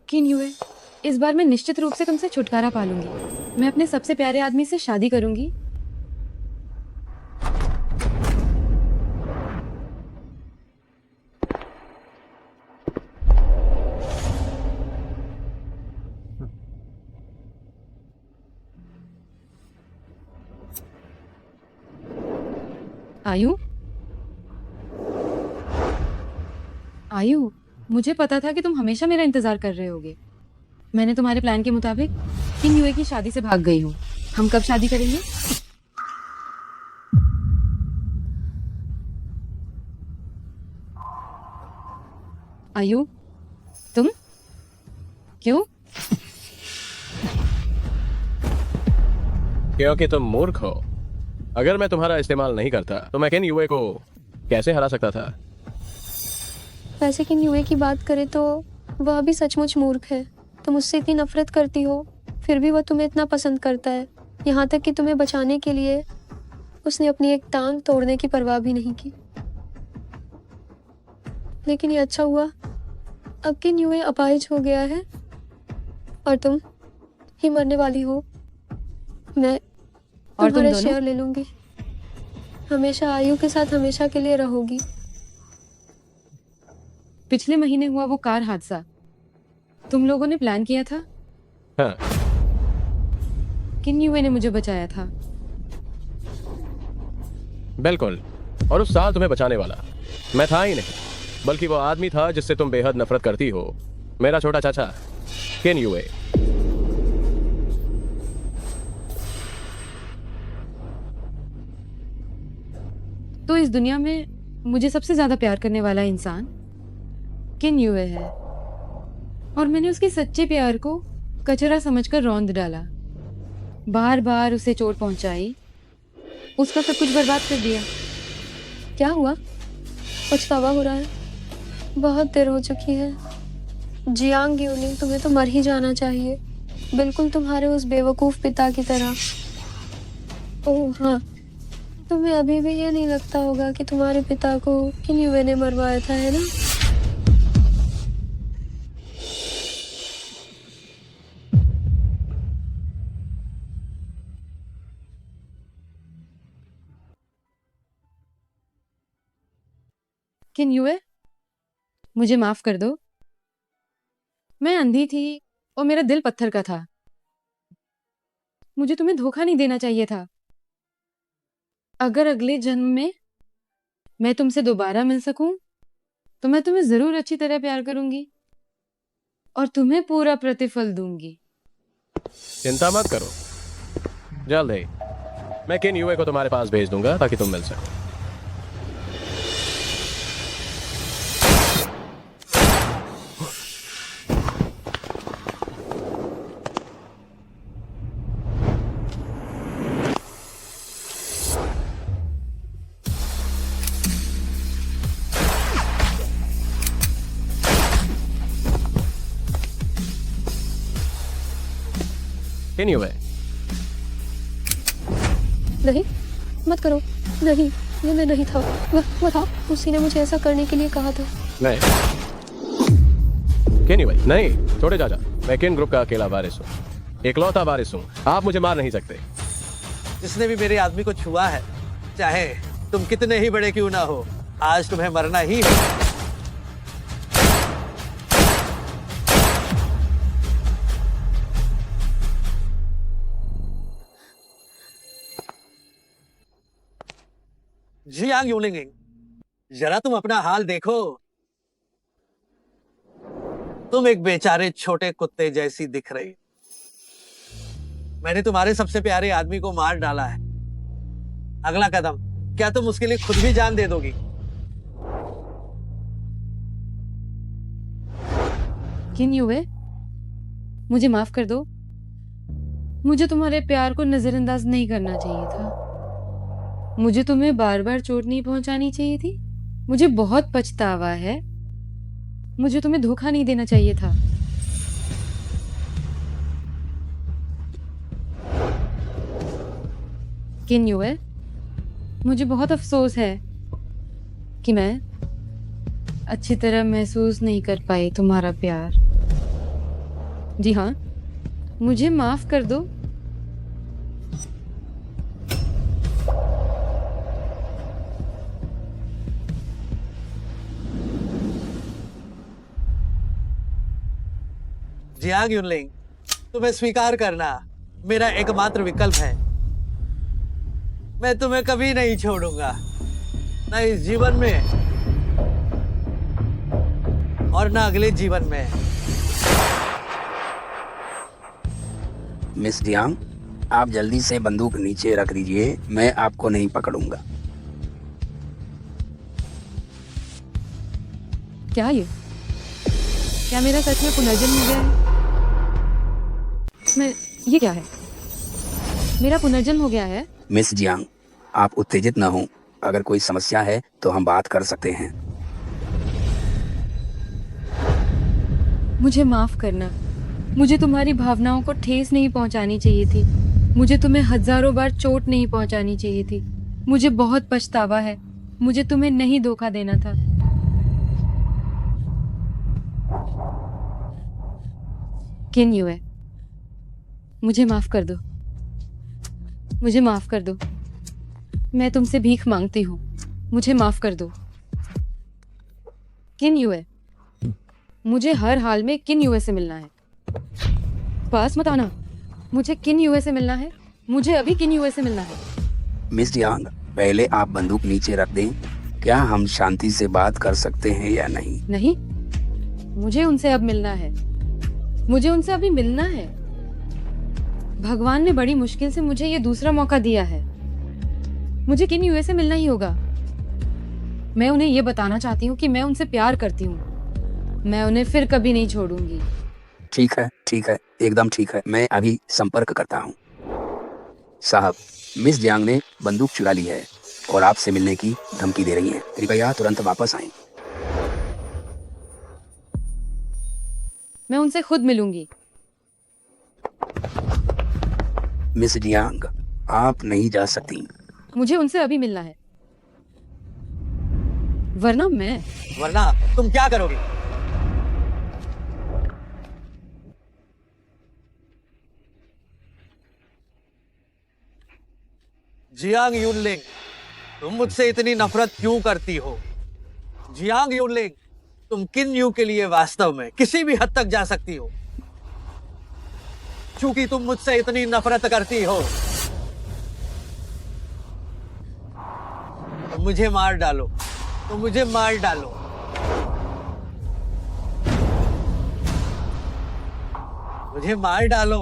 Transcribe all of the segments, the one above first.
किन युए, इस बार मैं निश्चित रूप से तुमसे छुटकारा पा लूंगी। मैं अपने सबसे प्यारे आदमी से शादी करूंगी। आयु, आयु, मुझे पता था कि तुम हमेशा मेरा इंतजार कर रहे होगे। मैंने तुम्हारे प्लान के मुताबिक किन युए की शादी से भाग गई हूँ। हम कब शादी करेंगे? आयु, तुम क्यों? क्योंकि तुम मूर्ख हो। अगर मैं तुम्हारा इस्तेमाल नहीं करता तो मैं किन युए को कैसे हरा सकता था? वैसे किन युए की बात करें तो वह भी सचमुच मूर्ख है। तुम उससे इतनी नफरत करती हो, फिर भी वह तुम्हें इतना पसंद करता है। यहाँ तक कि तुम्हें बचाने के लिए उसने अपनी एक टांग तोड़ने की परवाह भी नहीं की। लेकिन ये अच्छा हुआ, अब किन युए अपाहिज हो गया है और तुम ही मरने वाली हो। मैं और तुम तुम्हारे दोनों? शेयर ले लूंगी। हमेशा आयु के साथ हमेशा के लिए रहोगी। पिछले महीने हुआ वो कार हादसा तुम लोगों ने प्लान किया था? हाँ, किन युए ने मुझे बचाया था। बिल्कुल। और उस साल तुम्हें बचाने वाला मैं था ही नहीं, बल्कि वो आदमी था जिससे तुम बेहद नफरत करती हो, मेरा छोटा चाचा किन युए। तो इस दुनिया में मुझे सबसे ज्यादा प्यार करने वाला इंसान किन युए है, और मैंने उसके सच्चे प्यार को कचरा समझकर रौंद डाला। बार बार उसे चोट पहुंचाई, उसका सब कुछ बर्बाद कर दिया। क्या हुआ? पछतावा हो रहा है? बहुत देर हो चुकी है। जियांग यूलिंग, तुम्हें तो मर ही जाना चाहिए, बिल्कुल तुम्हारे उस बेवकूफ पिता की तरह। ओह हाँ, तुम्हें अभी भी ये नहीं लगता होगा कि तुम्हारे पिता को किन युवे ने मरवाया था, है ना? किन युए, मुझे माफ कर दो। मैं अंधी थी और मेरा दिल पत्थर का था। मुझे तुम्हें धोखा नहीं देना चाहिए था। अगर अगले जन्म में मैं तुमसे दोबारा मिल सकूं तो मैं तुम्हें जरूर अच्छी तरह प्यार करूंगी और तुम्हें पूरा प्रतिफल दूंगी। चिंता मत करो, जल्द ही मैं किन युए को तुम्हारे पास भेज दूंगा ताकि तुम मिल सको। किन युए, नहीं, मत करो। नहीं, ये मैं नहीं था। वह था, उसी ने मुझे ऐसा करने के लिए कहा था। नहीं किन युए, नहीं छोटे चाचा, मैं किन ग्रुप का अकेला वारिस हूँ, इकलौता वारिस हूँ। आप मुझे मार नहीं सकते। जिसने भी मेरे आदमी को छुआ है, चाहे तुम कितने ही बड़े क्यों ना हो, आज तुम्हें मरना ही है। जियांग यूलिंग, जरा तुम अपना हाल देखो। तुम एक बेचारे छोटे कुत्ते जैसी दिख रही। मैंने तुम्हारे सबसे प्यारे आदमी को मार डाला है। अगला कदम, क्या तुम उसके लिए खुद भी जान दे दोगी? किन युए, मुझे माफ कर दो। मुझे तुम्हारे प्यार को नजरअंदाज नहीं करना चाहिए था। मुझे तुम्हें बार बार चोट नहीं पहुंचानी चाहिए थी। मुझे बहुत पछतावा है। मुझे तुम्हें धोखा नहीं देना चाहिए था। किन युए, मुझे बहुत अफसोस है कि मैं अच्छी तरह महसूस नहीं कर पाई तुम्हारा प्यार। जी हाँ, मुझे माफ कर दो। जियांग यूनलिंग, तुम्हें स्वीकार करना मेरा एकमात्र विकल्प है। मैं तुम्हें कभी नहीं छोड़ूंगा, न इस जीवन में और न अगले जीवन में। मिस जियांग, आप जल्दी से बंदूक नीचे रख दीजिए, मैं आपको नहीं पकड़ूंगा। क्या क्या मेरा सच में पुनर्जन्म हो गया है? ये क्या है? मेरा पुनर्जन्म हो गया है? मिस जियांग, आप उत्तेजित न हो। अगर कोई समस्या है तो हम बात कर सकते हैं। मुझे माफ करना। मुझे तुम्हारी भावनाओं को ठेस नहीं पहुंचानी चाहिए थी। मुझे तुम्हें हजारों बार चोट नहीं पहुंचानी चाहिए थी। मुझे बहुत पछतावा है। मुझे तुम्हें नहीं धोखा देना था। किन यू है, मुझे माफ कर दो। मुझे माफ कर दो। मैं तुमसे भीख मांगती हूँ। मुझे माफ कर दो। किन यू है, मुझे हर हाल में किन यूए से मिलना है। पास मत आना। मुझे किन यूए से मिलना है। मुझे अभी किन यूए से मिलना है। मिस जियांग, पहले आप बंदूक नीचे रख दें। क्या हम शांति से बात कर सकते हैं या नहीं? नहीं, मुझे उनसे अब मिलना है। मुझे उनसे अभी मिलना है। भगवान ने बड़ी मुश्किल से मुझे ये दूसरा मौका दिया है। मुझे किन यूए से मिलना ही होगा। मैं उन्हें ये बताना चाहती हूँ कि मैं उनसे प्यार करती हूँ। मैं उन्हें फिर कभी नहीं छोड़ूंगी। ठीक है, एकदम ठीक है। मैं अभी संपर्क करता हूँ। साहब, मिस जियांग ने बंदूक चुरा ली है और आपसे मिलने की धमकी दे रही हैं। कृपया तुरंत वापस आएं। मैं उनसे खुद मिलूंगी। मिस जियांग, आप नहीं जा सकती। मुझे उनसे अभी मिलना है, वरना तुम क्या करोगे? जियांग यूनलिंग, तुम मुझसे इतनी नफरत क्यों करती हो? जियांग यूनलिंग, तुम किन यू के लिए वास्तव में किसी भी हद तक जा सकती हो। क्योंकि तुम मुझसे इतनी नफरत करती हो, तो मुझे मार डालो। मुझे मार डालो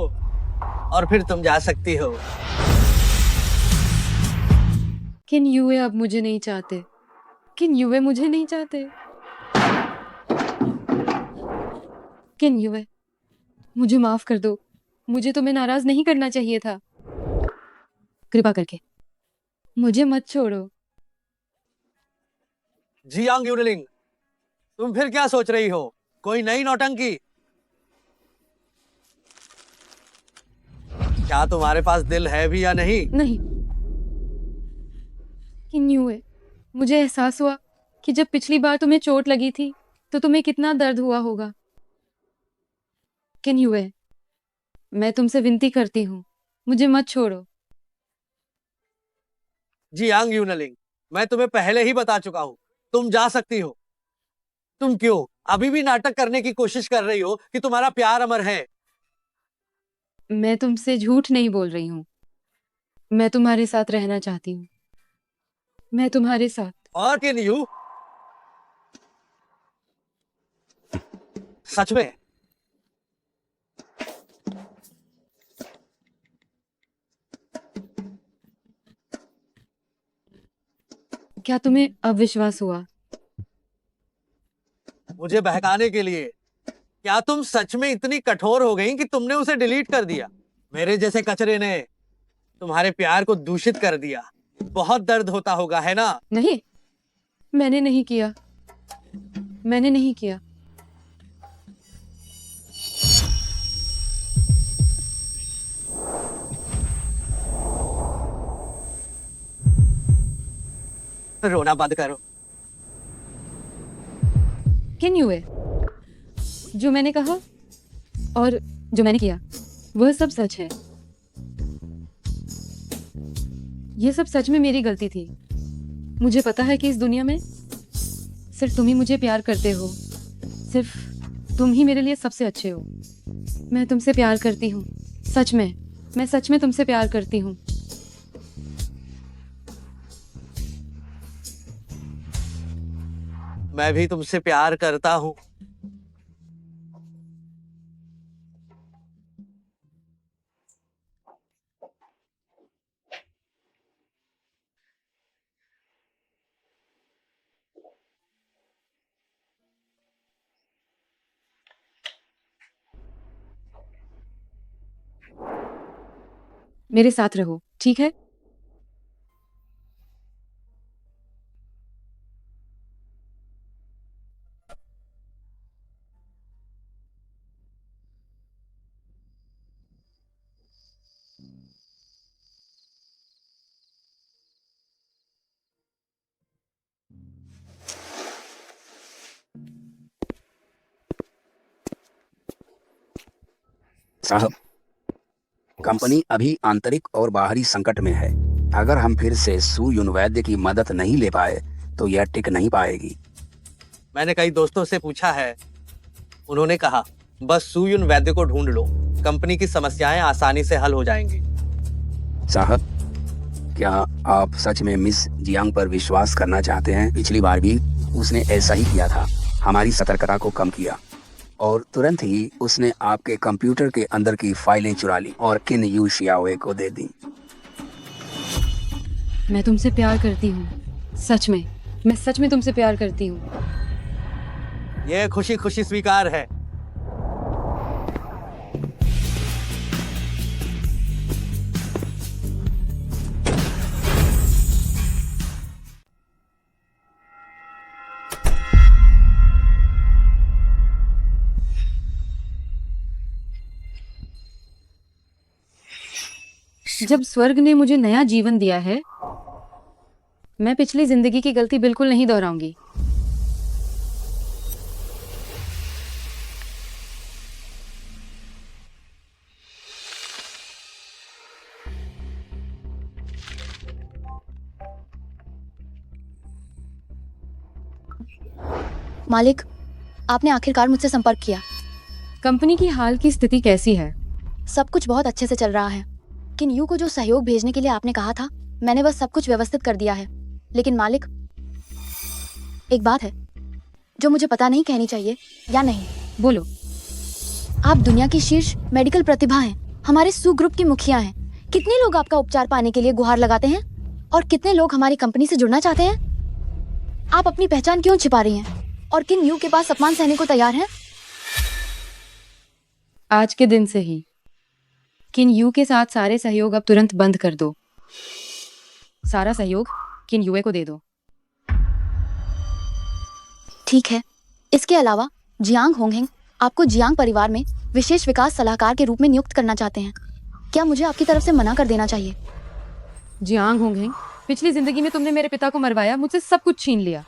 और फिर तुम जा सकती हो। किन यूए अब मुझे नहीं चाहते। किन यूए मुझे नहीं चाहते। किन यूए, मुझे माफ कर दो। मुझे तुम्हें नाराज नहीं करना चाहिए था। कृपा करके मुझे मत छोड़ो। जियांग यूनलिंग, तुम फिर क्या सोच रही हो? कोई नई नौटंकी? क्या तुम्हारे पास दिल है भी या नहीं? नहीं। किन यूए, मुझे एहसास हुआ कि जब पिछली बार तुम्हें चोट लगी थी तो तुम्हें कितना दर्द हुआ होगा। किन यूए, मैं तुमसे विनती करती हूँ, मुझे मत छोड़ो। जियांग यूनलिंग, मैं तुम्हें पहले ही बता चुका हूं, तुम जा सकती हो। तुम क्यों अभी भी नाटक करने की कोशिश कर रही हो कि तुम्हारा प्यार अमर है? मैं तुमसे झूठ नहीं बोल रही हूँ। मैं तुम्हारे साथ रहना चाहती हूँ। मैं तुम्हारे साथ। और किन यू, सच में? क्या तुम्हें अब विश्वास हुआ? मुझे बहकाने के लिए? क्या तुम सच में इतनी कठोर हो गई कि तुमने उसे डिलीट कर दिया? मेरे जैसे कचरे ने तुम्हारे प्यार को दूषित कर दिया। बहुत दर्द होता होगा, है ना? नहीं, मैंने नहीं किया। मैंने नहीं किया। रोना बंद करो। किन यूए, जो मैंने कहा और जो मैंने किया वह सब सच है। यह सब सच में मेरी गलती थी। मुझे पता है कि इस दुनिया में सिर्फ तुम ही मुझे प्यार करते हो, सिर्फ तुम ही मेरे लिए सबसे अच्छे हो। मैं तुमसे प्यार करती हूँ, सच में, मैं सच में तुमसे प्यार करती हूँ। मैं भी तुमसे प्यार करता हूँ। मेरे साथ रहो, ठीक है? साहब, कंपनी अभी आंतरिक और बाहरी संकट में है। अगर हम फिर से सू युन वैद्य की मदद नहीं ले पाए तो यह टिक नहीं पाएगी। मैंने कई दोस्तों से पूछा है, उन्होंने कहा बस सुयुन वैद्य को ढूंढ लो, कंपनी की समस्याएं आसानी से हल हो जाएंगी। साहब, क्या आप सच में मिस जियांग पर विश्वास करना चाहते हैं? पिछली बार भी उसने ऐसा ही किया था, हमारी सतर्कता को कम किया और तुरंत ही उसने आपके कंप्यूटर के अंदर की फाइलें चुरा ली और किन यू शियाओए को दे दी। मैं तुमसे प्यार करती हूँ, सच में, मैं सच में तुमसे प्यार करती हूँ। यह खुशी खुशी स्वीकार है। जब स्वर्ग ने मुझे नया जीवन दिया है, मैं पिछली जिंदगी की गलती बिल्कुल नहीं दोहराऊंगी। मालिक, आपने आखिरकार मुझसे संपर्क किया। कंपनी की हाल की स्थिति कैसी है? सब कुछ बहुत अच्छे से चल रहा है। किन यू को जो सहयोग भेजने के लिए आपने कहा था, मैंने बस सब कुछ व्यवस्थित कर दिया है। लेकिन मालिक, एक बात है जो मुझे पता नहीं कहनी चाहिए या नहीं। बोलो। आप दुनिया की शीर्ष मेडिकल प्रतिभा हैं, हमारे सू ग्रुप की मुखिया हैं। कितने लोग आपका उपचार पाने के लिए गुहार लगाते हैं और कितने लोग हमारी कंपनी से जुड़ना चाहते हैं? आप अपनी पहचान क्यों छिपा रही हैं और किन यू के पास अपमान सहने को तैयार हैं? आज के दिन से ही किन यू के साथ सारे सहयोग अब तुरंत बंद कर दो। सारा सहयोग किन यूए को दे दो। ठीक है। इसके अलावा जियांग होंगहेंग आपको जियांग परिवार में विशेष विकास सलाहकार के रूप में नियुक्त करना चाहते हैं। क्या मुझे आपकी तरफ से मना कर देना चाहिए? जियांग होंगहेंग, पिछली जिंदगी में तुमने मेरे पिता को मरवाया, मुझसे सब कुछ छीन लिया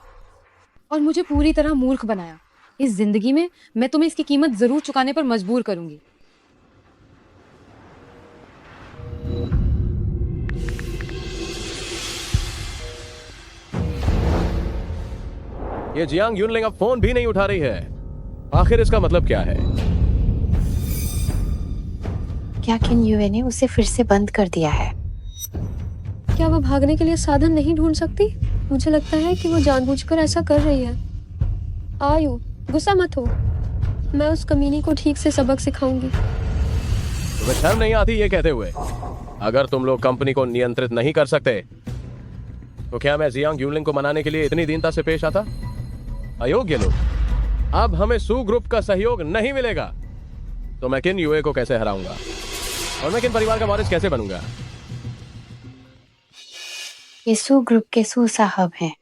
और मुझे पूरी तरह मूर्ख बनाया। इस जिंदगी में मैं तुम्हें इसकी कीमत जरूर चुकाने पर मजबूर करूंगी। ये जियांग यूनलिंग अब फोन भी नहीं उठा रही है। आखिर इसका मतलब क्या है? क्या किन यूए ने उसे फिर से बंद कर दिया है? क्या वो भागने के लिए साधन नहीं ढूंढ सकती? मुझे लगता है कि वो जानबूझकर ऐसा कर रही है। आयु, गुस्सा मत हो, मैं उस कमीनी को ठीक से सबक सिखाऊंगी। तुम्हें शर्म नहीं आती ये कहते हुए? अगर तुम लोग कंपनी को नियंत्रित नहीं कर सकते तो क्या मैं जियांग यूनलिंग को मनाने के लिए इतनी दीनता से पेश आता? अयोग्य लोग, अब हमें सू ग्रुप का सहयोग नहीं मिलेगा तो मैं किन यूए को कैसे हराऊंगा और मैं किन परिवार का वारिस कैसे बनूंगा? ये सू ग्रुप के सू साहब हैं।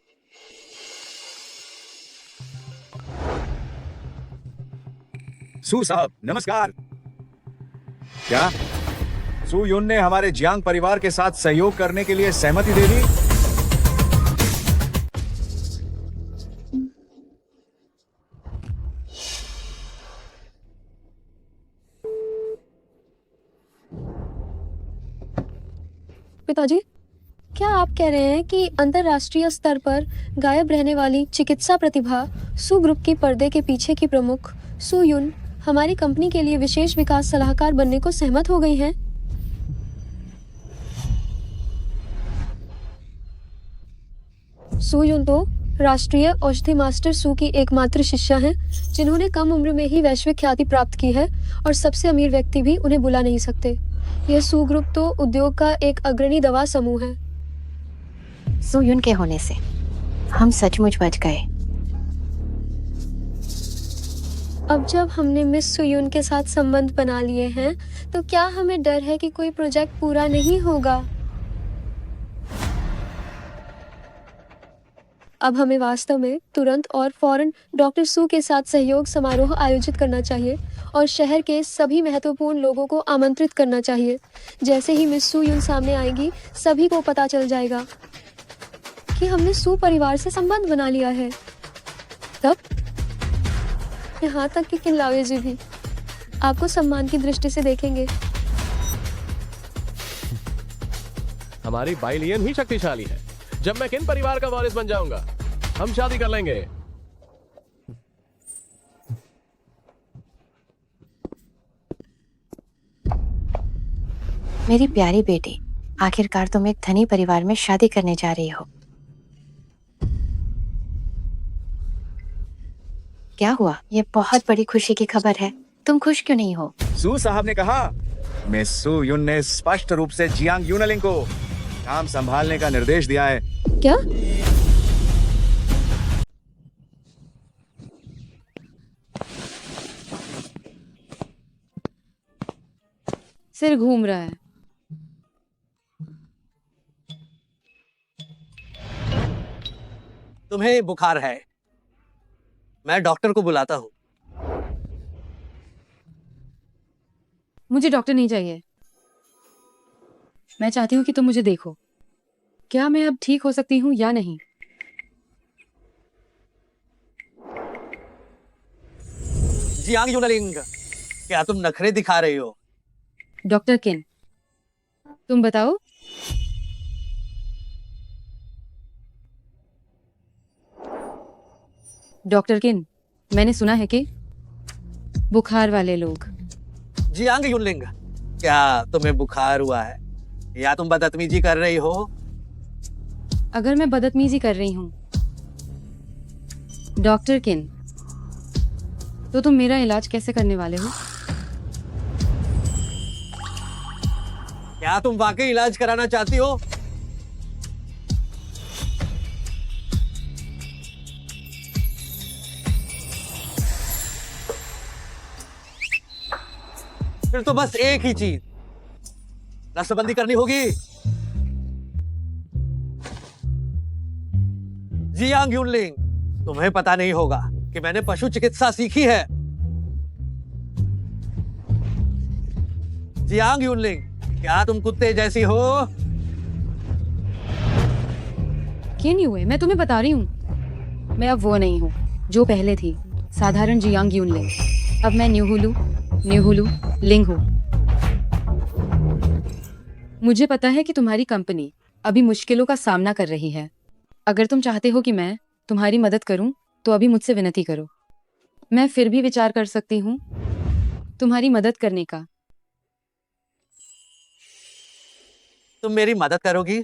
सू साहब नमस्कार। क्या सू युन ने हमारे जियांग परिवार के साथ सहयोग करने के लिए सहमति दे दी? पिताजी, क्या आप कह रहे हैं कि अंतरराष्ट्रीय स्तर पर गायब रहने वाली चिकित्सा प्रतिभा सू ग्रुप की पर्दे के पीछे की प्रमुख सू युन हमारी कंपनी के लिए विशेष विकास सलाहकार बनने को सहमत हो गई हैं? सू युन तो राष्ट्रीय औषधि मास्टर सू की एकमात्र शिष्या हैं, जिन्होंने कम उम्र में ही वैश्विक ख्याति प्राप्त की है और सबसे अमीर व्यक्ति भी उन्हें बुला नहीं सकते। यह सू ग्रुप तो उद्योग का एक अग्रणी दवा समूह है। सुयुन के होने से हम सचमुच बच गए। अब जब हमने मिस सुयुन के साथ संबंध बना लिए हैं, तो क्या हमें डर है कि कोई प्रोजेक्ट पूरा नहीं होगा? अब हमें वास्तव में तुरंत और फौरन डॉक्टर सू के साथ सहयोग समारोह आयोजित करना चाहिए और शहर के सभी महत्वपूर्ण लोगों को आमंत्रित करना चाहिए। जैसे ही मिस सुयुन सामने आएंगी, सभी को पता चल जाएगा कि हमने सू परिवार से संबंध बना लिया है। तब यहाँ तक कि किनलावे जी भी आपको सम्मान की दृष्टि से देखेंगे। हमारी बाइलियन ही शक्तिशाली है। जब मैं किन परिवार का वारिस बन जाऊंगा, हम शादी कर लेंगे। मेरी प्यारी बेटी, आखिरकार तुम एक धनी परिवार में शादी करने जा रही हो। क्या हुआ? ये बहुत बड़ी खुशी की खबर है। तुम खुश क्यों नहीं हो? सू साहब ने कहा, मिस सू युन ने स्पष्ट रूप से जियांग यूनलिंग को काम संभालने का निर्देश दिया है। क्या? सिर घूम रहा है। तुम्हें बुखार है, मैं डॉक्टर को बुलाता हूँ। मुझे डॉक्टर नहीं चाहिए। मैं चाहती हूँ कि तुम मुझे देखो। क्या मैं अब ठीक हो सकती हूँ या नहीं? जियांग यूनलिंग, क्या तुम नखरे दिखा रही हो? डॉक्टर किन, तुम बताओ। डॉक्टर किन, मैंने सुना है कि बुखार वाले लोग। जियांग यूनलिंग, क्या तुम्हें बुखार हुआ है या तुम बदतमीजी कर रही हो? अगर मैं बदतमीजी कर रही हूँ डॉक्टर किन, तो तुम मेरा इलाज कैसे करने वाले हो? क्या तुम वाकई इलाज कराना चाहती हो? फिर तो बस एक ही चीज, नसबंदी करनी होगी। जियांग यूनलिंग, तुम्हें पता नहीं होगा कि मैंने पशु चिकित्सा सीखी है। जियांग यूनलिंग, क्या तुम कुत्ते जैसी हो? किन युए, मैं तुम्हें बता रही हूँ, मैं अब वो नहीं हूँ जो पहले थी, साधारण जियांग यूनलिंग। अब मैं न्यूहुलू लिंग हूँ। मुझे पता है कि तुम्हारी कंपनी अभी मुश्किलों का सामना कर रही है। अगर तुम चाहते हो कि मैं तुम्हारी मदद करूं, तो अभी मुझसे विनती करो। मैं फिर भी विचार कर सकती हूँ तुम्हारी मदद करने का। तुम मेरी मदद करोगी?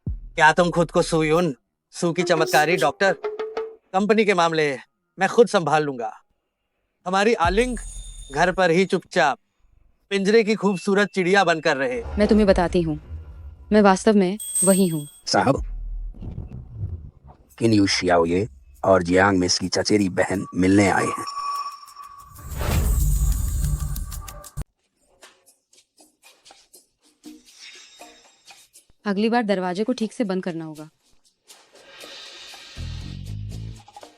क्या तुम खुद को सुयुन, सू की चमत्कारी डॉक्टर? कंपनी के मामले मैं खुद संभाल लूंगा। हमारी आलिंग घर पर ही चुपचाप पिंजरे की खूबसूरत चिड़िया बनकर रहे। मैं तुम्हें बताती हूँ, मैं वास्तव में वही हूँ। साहब, किन यू शियाओये और जियांग मिस की चचेरी बहन मिलने आए हैं। अगली बार दरवाजे को ठीक से बंद करना होगा।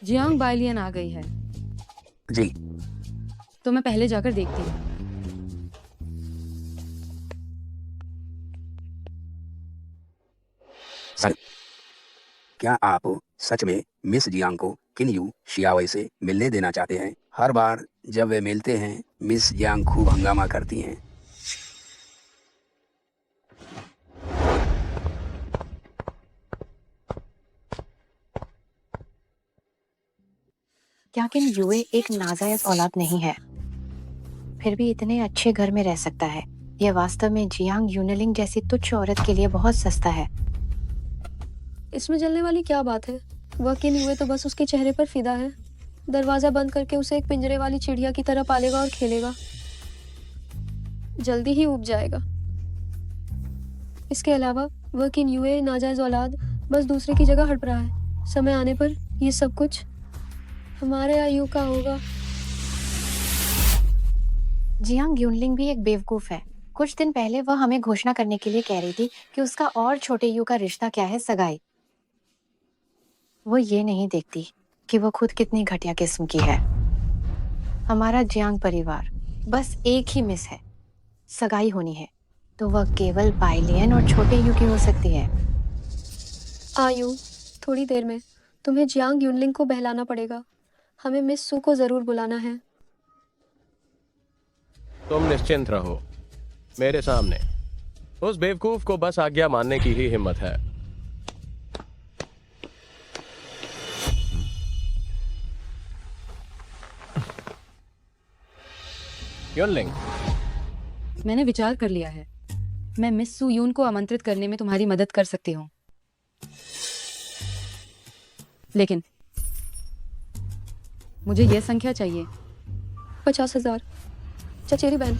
जियांग बाइलियन आ गई है, जी। तो मैं पहले जाकर देखती हूँ। सर, क्या आप सच में मिस जियांग को किन यू शियाओये से मिलने देना चाहते हैं? हर बार जब वे मिलते हैं, मिस जियांग खूब हंगामा करती हैं। क्या किन युए एक नाजायज औलाद नहीं है, फिर भी इतने अच्छे घर में रह सकता है। यह वास्तव में जियांग यूनलिंग जैसी तुच्छ औरत के लिए बहुत सस्ता है। इसमें जलने वाली क्या बात है? वह किन हुए तो बस उसके चेहरे पर फिदा है। दरवाजा बंद करके उसे एक पिंजरे वाली चिड़िया की तरह पालेगा और खेलेगा, जल्दी ही उब जाएगा। इसके अलावा वह किन युए नाजायज औलाद बस दूसरे की जगह हड़प रहा है। समय आने पर ये सब कुछ हमारे आयु का होगा। जियांग यूनलिंग भी एक बेवकूफ है। कुछ दिन पहले वह हमें घोषणा करने के लिए कह रही थी कि उसका और छोटे यू का रिश्ता क्या है, सगाई। वो ये नहीं देखती कि वो खुद कितनी घटिया किस्म की है। हमारा जियांग परिवार बस एक ही मिस है, सगाई होनी है तो वह केवल बाइलियन और छोटे यू की हो सकती है। आयु, थोड़ी देर में तुम्हें जियांग यूनलिंग को बहलाना पड़ेगा। हमें मिस सू को जरूर बुलाना है। तुम निश्चिंत रहो, मेरे सामने उस बेवकूफ को बस आज्ञा मानने की ही हिम्मत है। यूनलिंग, मैंने विचार कर लिया है। मैं मिस सू यून को आमंत्रित करने में तुम्हारी मदद कर सकती हूँ, लेकिन मुझे यह संख्या चाहिए। 50,000। चचेरी बहन,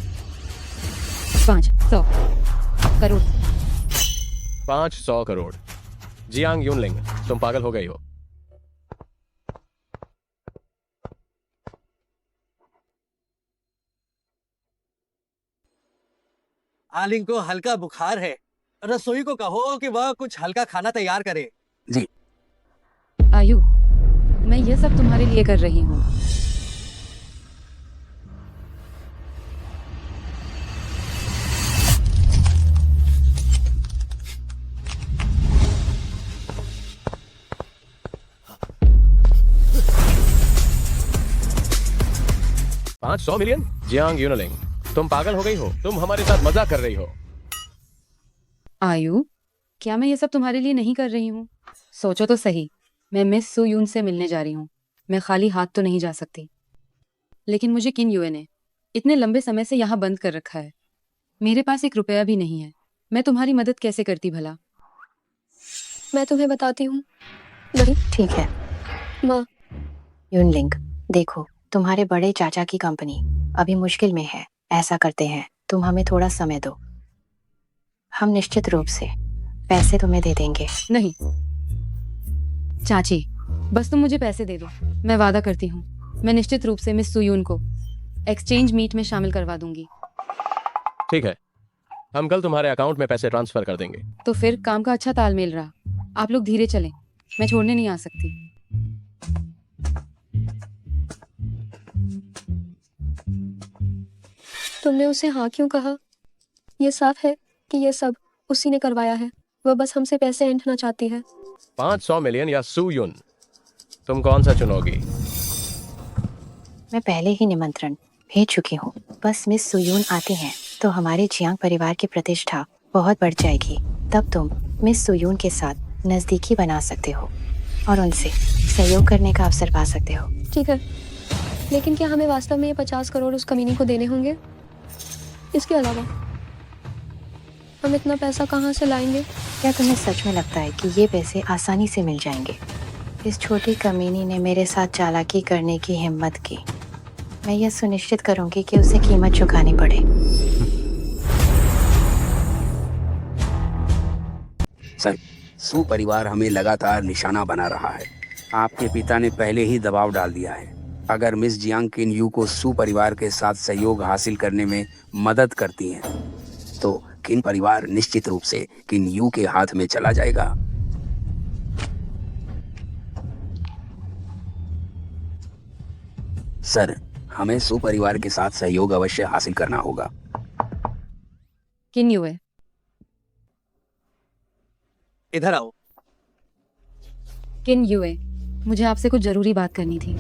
500 करोड़। 500 करोड़। जियांग यूनलिंग, तुम पागल हो गई हो। आलिंग को हल्का बुखार है, रसोई को कहो कि वह कुछ हल्का खाना तैयार करे। जी। आयु, मैं यह सब तुम्हारे लिए कर रही हूँ। $500 मिलियन? जियांग यूनलिंग, तुम पागल हो गई हो। तुम हमारे साथ मजाक कर रही हो। आयु, क्या मैं ये सब तुम्हारे लिए नहीं कर रही हूँ? सोचो तो सही, मैं मिस सू यून से मिलने जा रही हूँ। मैं खाली हाथ तो नहीं जा सकती। लेकिन मुझे किन युए ने इतने लंबे समय से यहाँ बंद कर रखा है। मेरे पास एक रुपया भी नहीं है। मैं तुम्हारी मदद कैसे करती भला? मैं तुम्हें बताती हूँ। नहीं ठीक है माँ, यूनलिंग, देखो तुम्हारे बड़े चाचा की कंपनी अभी मुश्किल में है। ऐसा करते हैं, तुम हमें थोड़ा समय दो, हम निश्चित रूप से पैसे तुम्हें दे देंगे। नहीं चाची, बस तुम मुझे पैसे दे दो। मैं वादा करती हूँ, मैं निश्चित रूप से मिस सुयून को एक्सचेंज मीट में शामिल करवा दूंगी। ठीक है, हम कल तुम्हारे अकाउंट में पैसे ट्रांसफर कर देंगे। तो फिर काम का अच्छा तालमेल रहा। आप लोग धीरे चलें, मैं छोड़ने नहीं आ सकती। तुमने उसे हाँ क्यों कहा? ये साफ है कि ये सब उसी ने करवाया है। वह बस हमसे पैसे ऐंठना चाहती है। 500 मिलियन या सू यून, तुम कौन सा चुनोगी? मैं पहले ही निमंत्रण भेज चुकी हूँ। बस मिस सुयून आती हैं तो हमारे जियांग परिवार की प्रतिष्ठा बहुत बढ़ जाएगी। तब तुम मिस सुयून के साथ नज़दीकी बना सकते हो और उनसे सहयोग करने का अवसर पा सकते हो। ठीक है, लेकिन क्या हमें वास्तव में ये 50 करोड़ उस कमीनी को देने होंगे? इसके अलावा हम इतना पैसा कहाँ से लाएंगे? क्या तुम्हें सच में लगता है कि ये पैसे आसानी से मिल जाएंगे? इस छोटी कमीनी ने मेरे साथ चालाकी करने की हिम्मत की। मैं यह सुनिश्चित करूंगी कि उसे कीमत चुकानी पड़े। सर, सू परिवार हमें लगातार निशाना बना रहा है। आपके पिता ने पहले ही दबाव डाल दिया है। अगर मिस जियांग किन यू को सू परिवार के साथ सहयोग हासिल करने में मदद करती हैं, तो किन परिवार निश्चित रूप से किन यू के हाथ में चला जाएगा। सर, हमें सू परिवार के साथ सहयोग अवश्य हासिल करना होगा। किन युए, इधर आओ। किन युए, मुझे आपसे कुछ जरूरी बात करनी थी।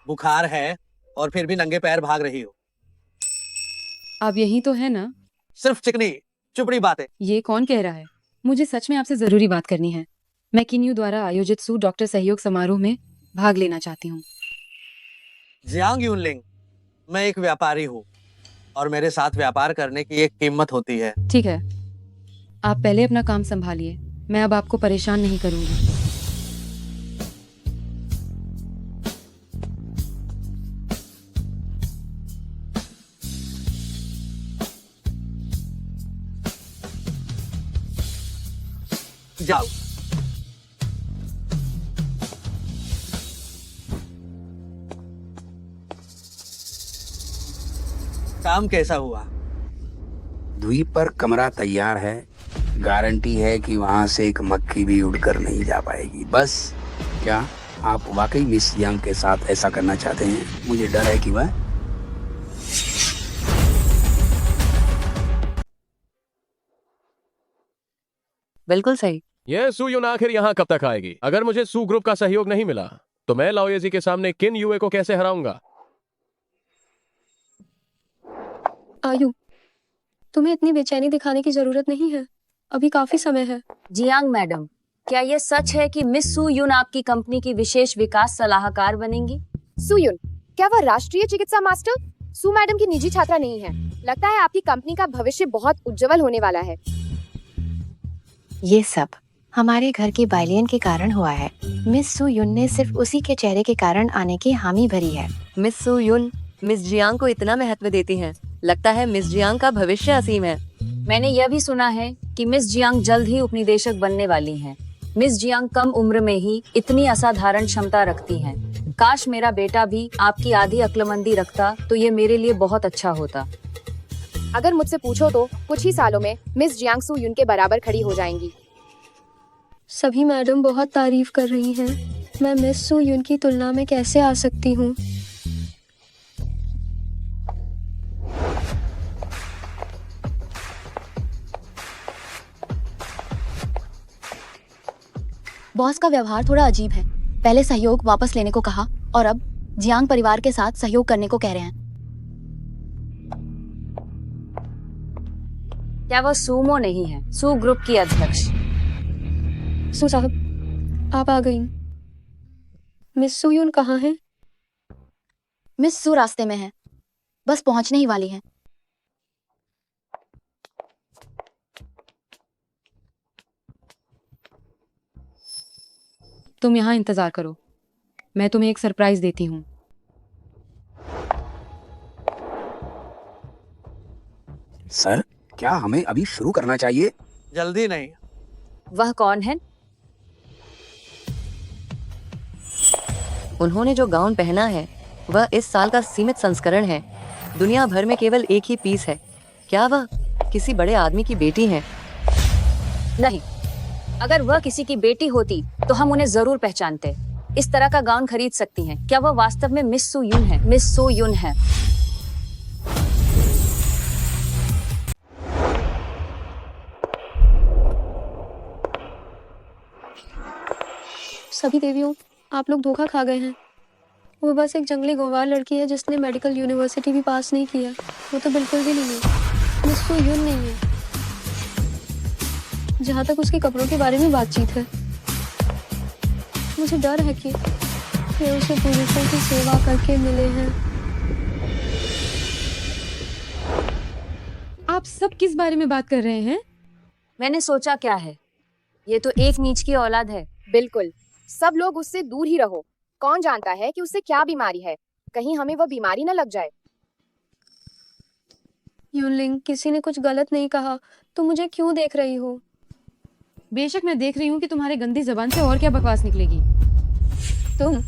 बुखार है और फिर भी नंगे पैर भाग रही हो। आप यही तो है ना? सिर्फ चिकनी, चुपड़ी बातें। ये कौन कह रहा है? मुझे सच में आपसे जरूरी बात करनी है। मैं किन्यू द्वारा आयोजित सू डॉक्टर सहयोग समारोह में भाग लेना चाहती हूँ। जियांग यूनलिंग, मैं एक व्यापारी हूँ और मेरे साथ व्यापार करने की एक कीमत होती है। ठीक है, आप पहले अपना काम संभालिए। मैं अब आपको परेशान नहीं करूंगी। जाओ। काम कैसा हुआ? द्वीप पर कमरा तैयार है। गारंटी है कि वहां से एक मक्खी भी उड़कर नहीं जा पाएगी। बस क्या आप वाकई मिस जियांग के साथ ऐसा करना चाहते हैं? मुझे डर है कि वह बिल्कुल सही। ये सू यून आखिर यहाँ कब तक आएगी? अगर मुझे सू ग्रुप का सहयोग नहीं मिला तो मैं लाओयेजी के सामने किन यूए को कैसे हराऊंगा? आयु, तुम्हें इतनी बेचैनी दिखाने की जरूरत नहीं है। अभी काफी समय है। जियांग मैडम, क्या ये सच है कि मिस सू युन आपकी कंपनी की विशेष विकास सलाहकार बनेंगी? सुयुन, क्या वह राष्ट्रीय चिकित्सा मास्टर सू मैडम की निजी छात्रा नहीं है? लगता है आपकी कंपनी का भविष्य बहुत उज्जवल होने वाला है। ये सब हमारे घर की बाइलियन के कारण हुआ है। मिस सू युन ने सिर्फ उसी के चेहरे के कारण आने की हामी भरी है। मिस सू युन मिस जियांग को इतना महत्व देती हैं। लगता है मिस जियांग का भविष्य असीम है। मैंने यह भी सुना है कि मिस जियांग जल्द ही उपनिदेशक बनने वाली हैं। मिस जियांग कम उम्र में ही इतनी असाधारण क्षमता रखती हैं। काश मेरा बेटा भी आपकी आधी अक्लमंदी रखता तो ये मेरे लिए बहुत अच्छा होता। अगर मुझसे पूछो तो कुछ ही सालों में मिस जियांग सू युन के बराबर खड़ी हो जाएंगी। सभी मैडम बहुत तारीफ कर रही हैं। मैं मिस सू युन की तुलना में कैसे आ सकती हूँ? बॉस का व्यवहार थोड़ा अजीब है। पहले सहयोग वापस लेने को कहा और अब जियांग परिवार के साथ सहयोग करने को कह रहे हैं। क्या वह सूमो नहीं है, सू ग्रुप की अध्यक्ष? सू साहब, आप आ गई। मिस सू युन कहाँ है? मिस सू रास्ते में है, बस पहुंचने ही वाली है। तुम यहाँ इंतजार करो, मैं तुम्हें एक सरप्राइज देती हूँ। सर, क्या हमें अभी शुरू करना चाहिए? जल्दी नहीं। वह कौन है? उन्होंने जो गाउन पहना है वह इस साल का सीमित संस्करण है। दुनिया भर में केवल एक ही पीस है। क्या वह किसी बड़े आदमी की बेटी है? नहीं, अगर वह किसी की बेटी होती तो हम उन्हें जरूर पहचानते। इस तरह का गाउन खरीद सकती हैं। क्या वह वास्तव में मिस सू युन है? मिस सू युन है। सभी देवियों, आप लोग धोखा खा गए हैं। वो बस एक जंगली गंवार लड़की है जिसने मेडिकल यूनिवर्सिटी भी पास नहीं किया। वो तो बिल्कुल भी नहीं है। मिस सू युन नहीं है, जहाँ तक उसके कपड़ों के बारे में बातचीत है। मुझे डर है कि वे उसे पुरुषों की सेवा करके मिले हैं। आप सब किस बारे में बात कर रहे हैं? मैंने सोचा क्या है, ये तो एक नीच की औलाद है। बिल्कुल, सब लोग उससे दूर ही रहो। कौन जानता है कि उससे क्या बीमारी है? कहीं हमें वह बीमारी न लग जाए। यूनलिंग, किसी ने कुछ गलत नहीं कहा, तुम मुझे क्यों देख रही हो? बेशक मैं देख रही हूँ कि तुम्हारे गंदी जबान से और क्या बकवास निकलेगी। तुम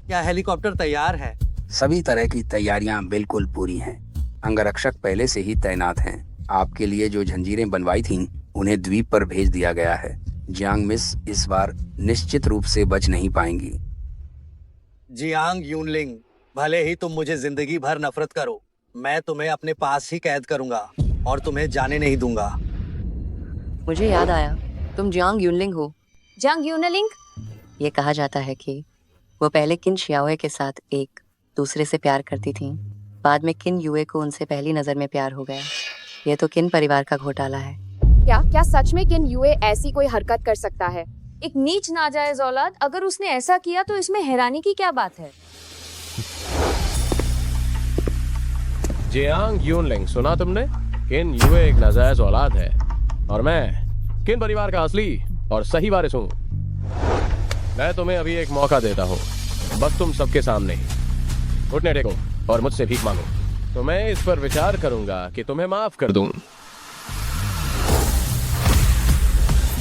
क्या हेलीकॉप्टर तैयार है? सभी तरह की तैयारियां बिल्कुल पूरी हैं। अंगरक्षक पहले से ही तैनात हैं। आपके लिए जो जंजीरें बनवाई थीं, उन्हें द्वीप पर भेज दिया गया है। जियांग मिस इस बार निश्चित रूप से बच नहीं पाएंगी। जियांग यूनलिंग, भले ही तुम मुझे जिंदगी भर नफरत करो, मैं तुम्हें अपने पास ही कैद करूंगा और तुम्हें जाने नहीं दूंगा। मुझे याद आया, तुम जियांग यूनलिंग हो। जियांग यूनलिंग? ये कहा जाता है कि वो पहले किन शियाओए के साथ एक दूसरे से प्यार करती थीं। बाद में किन युए को उनसे पहली नजर में प्यार हो गया। ये तो किन परिवार का घोटाला है। क्या क्या सच में किन यूए ऐसी कोई हरकत कर सकता है? एक नीच नाजायज औलाद, अगर उसने ऐसा किया तो इसमें हैरानी की क्या बात है। जियांग यूनलिंग, सुना तुमने? किन युए एक नाजायज औलाद है और मैं किन परिवार का असली और सही वारिस हूँ। मैं तुम्हें अभी एक मौका देता हूँ, बस तुम सबके सामने ही घुटने टेको और मुझसे भीख मांगो, तो मैं इस पर विचार करूंगा कि तुम्हें माफ कर दूं।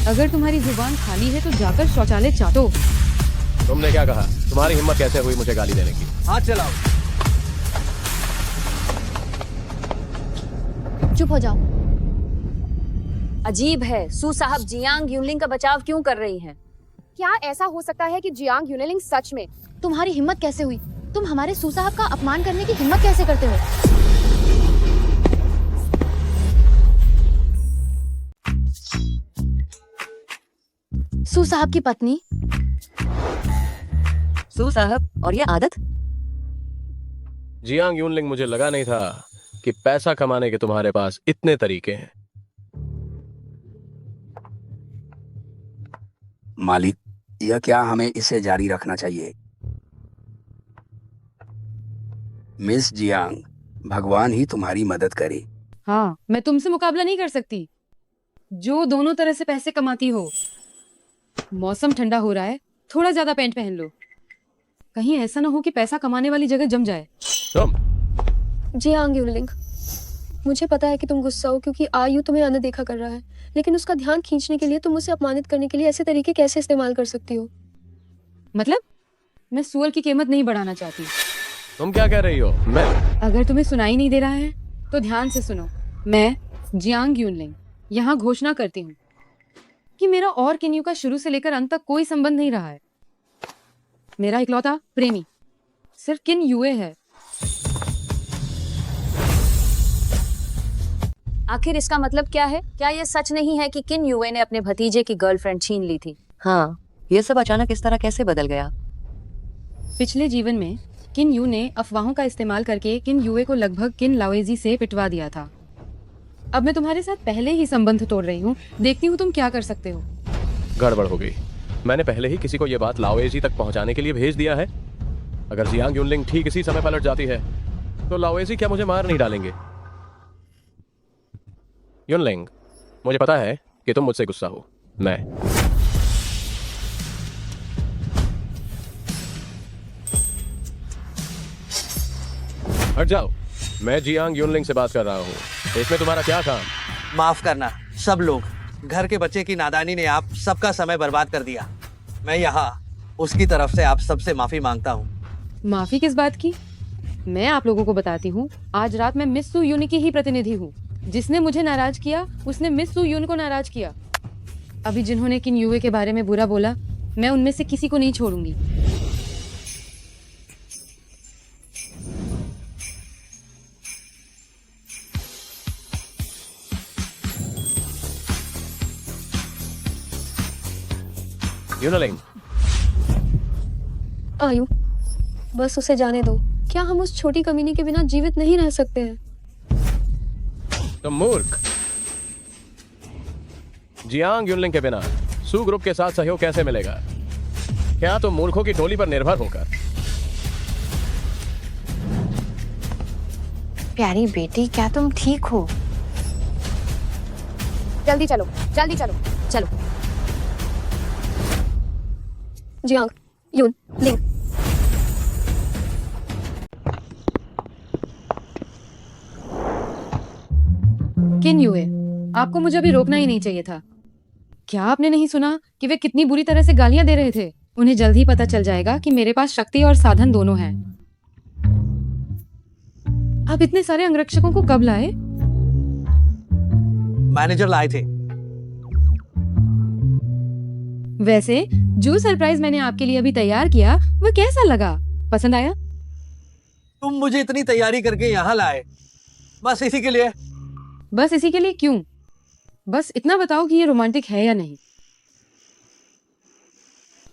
अगर तुम्हारी जुबान खाली है तो जाकर शौचालय चाटो। तुमने क्या कहा? तुम्हारी हिम्मत कैसे हुई मुझे गाली देने की? हाथ चलाओ। चुप हो जाओ। अजीब है, सू साहब जियांग यूनलिंग का बचाव क्यों कर रही हैं? क्या ऐसा हो सकता है कि जियांग यूनलिंग सच में? तुम्हारी हिम्मत कैसे हुई? तुम हमारे सू साहब का अपमान करने की हिम्मत कैसे करते हो? सू साहब की पत्नी? सू साहब, और ये आदत? जियांग यूनलिंग, मुझे लगा नहीं था कि पैसा कमाने के तुम्हारे पास इतने तरीके हैं। मालिक, यह क्या हमें इसे जारी रखना चाहिए? मिस जियांग, भगवान ही तुम्हारी मदद करे। हाँ, मैं तुमसे मुकाबला नहीं कर सकती, जो दोनों तरह से पैसे कमाती हो। मौसम ठंडा हो रहा है, थोड़ा ज्यादा पैंट पहन लो, कहीं ऐसा ना हो कि पैसा कमाने वाली जगह जम जाए। तुम जियांग यूनलिंग, मुझे पता है कि तुम गुस्सा हो क्योंकि आयु तुम्हें अनदेखा कर रहा है, लेकिन उसका ध्यान खींचने के लिए तुम उसे अपमानित करने के लिए ऐसे तरीके कैसे इस्तेमाल कर सकती हो? मतलब मैं सुअर की कीमत नहीं बढ़ाना चाहती। तुम क्या कह रही हो? मैं अगर तुम्हें सुनाई नहीं दे रहा है तो ध्यान से सुनो। मैं जियांग यूनलिंग यहाँ घोषणा करती हूँ कि मेरा और किन्यू का शुरू से लेकर अंत तक कोई संबंध नहीं रहा है। मेरा इकलौता प्रेमी सिर्फ किन युए है। आखिर इसका मतलब क्या है? क्या ये सच नहीं है कि किन युए ने अपने भतीजे की गर्लफ्रेंड छीन ली थी? हाँ, ये सब अचानक इस तरह कैसे बदल गया? पिछले जीवन में किन यू ने अफवाहों का इस्तेमाल करके किन युए को लगभग किन लाओजी से पिटवा दिया था। अब मैं तुम्हारे साथ पहले ही संबंध तोड़ रही हूँ, देखती हूँ तुम क्या कर सकते हो। गड़बड़ हो गई। मैंने पहले ही किसी को यह बात लाओएजी तक पहुंचाने के लिए भेज दिया है। अगर जियांग यूनलिंग ठीक इसी समय पलट जाती है तो लाओएजी क्या मुझे मार नहीं डालेंगे? यूनलिंग, मुझे पता है कि तुम मुझसे गुस्सा हो। मैं हट जाओ, मैं जियांग यूनलिंग से बात कर रहा हूँ। इसमें तुम्हारा क्या काम? माफ करना सब लोग, घर के बच्चे की नादानी ने आप सबका समय बर्बाद कर दिया। मैं यहाँ उसकी तरफ से आप सबसे माफी मांगता हूँ। माफी किस बात की? मैं आप लोगों को बताती हूँ, आज रात मैं मिस सू यून की ही प्रतिनिधि हूँ। जिसने मुझे नाराज किया उसने मिस सू यून को नाराज किया। अभी जिन्होंने किन युए के बारे में बुरा बोला, मैं उनमें से किसी को नहीं छोड़ूंगी। यूनलिंग, आयु, बस उसे जाने दो। क्या हम उस छोटी कमीनी के बिना जीवित नहीं रह सकते हैं? तुम मूर्ख। जियांग यूनलिंग के बिना सू ग्रुप के साथ सहयोग कैसे मिलेगा? क्या तुम मूर्खों की टोली पर निर्भर होकर? प्यारी बेटी, क्या तुम ठीक हो? जल्दी चलो, जल्दी चलो, चलो। जियांग यूनलिंग, किन युए, आपको मुझे अभी रोकना ही नहीं चाहिए था। क्या आपने नहीं सुना कि वे कितनी बुरी तरह से गालियां दे रहे थे? उन्हें जल्द ही पता चल जाएगा कि मेरे पास शक्ति और साधन दोनों हैं। आप इतने सारे अंगरक्षकों को कब लाए? मैनेजर लाए थे। वैसे जो सरप्राइज मैंने आपके लिए अभी तैयार किया वो कैसा लगा? पसंद आया? तुम मुझे इतनी तैयारी करके यहाँ लाए बस इसी के लिए? बस इसी के लिए क्यों? बस इतना बताओ कि ये रोमांटिक है या नहीं।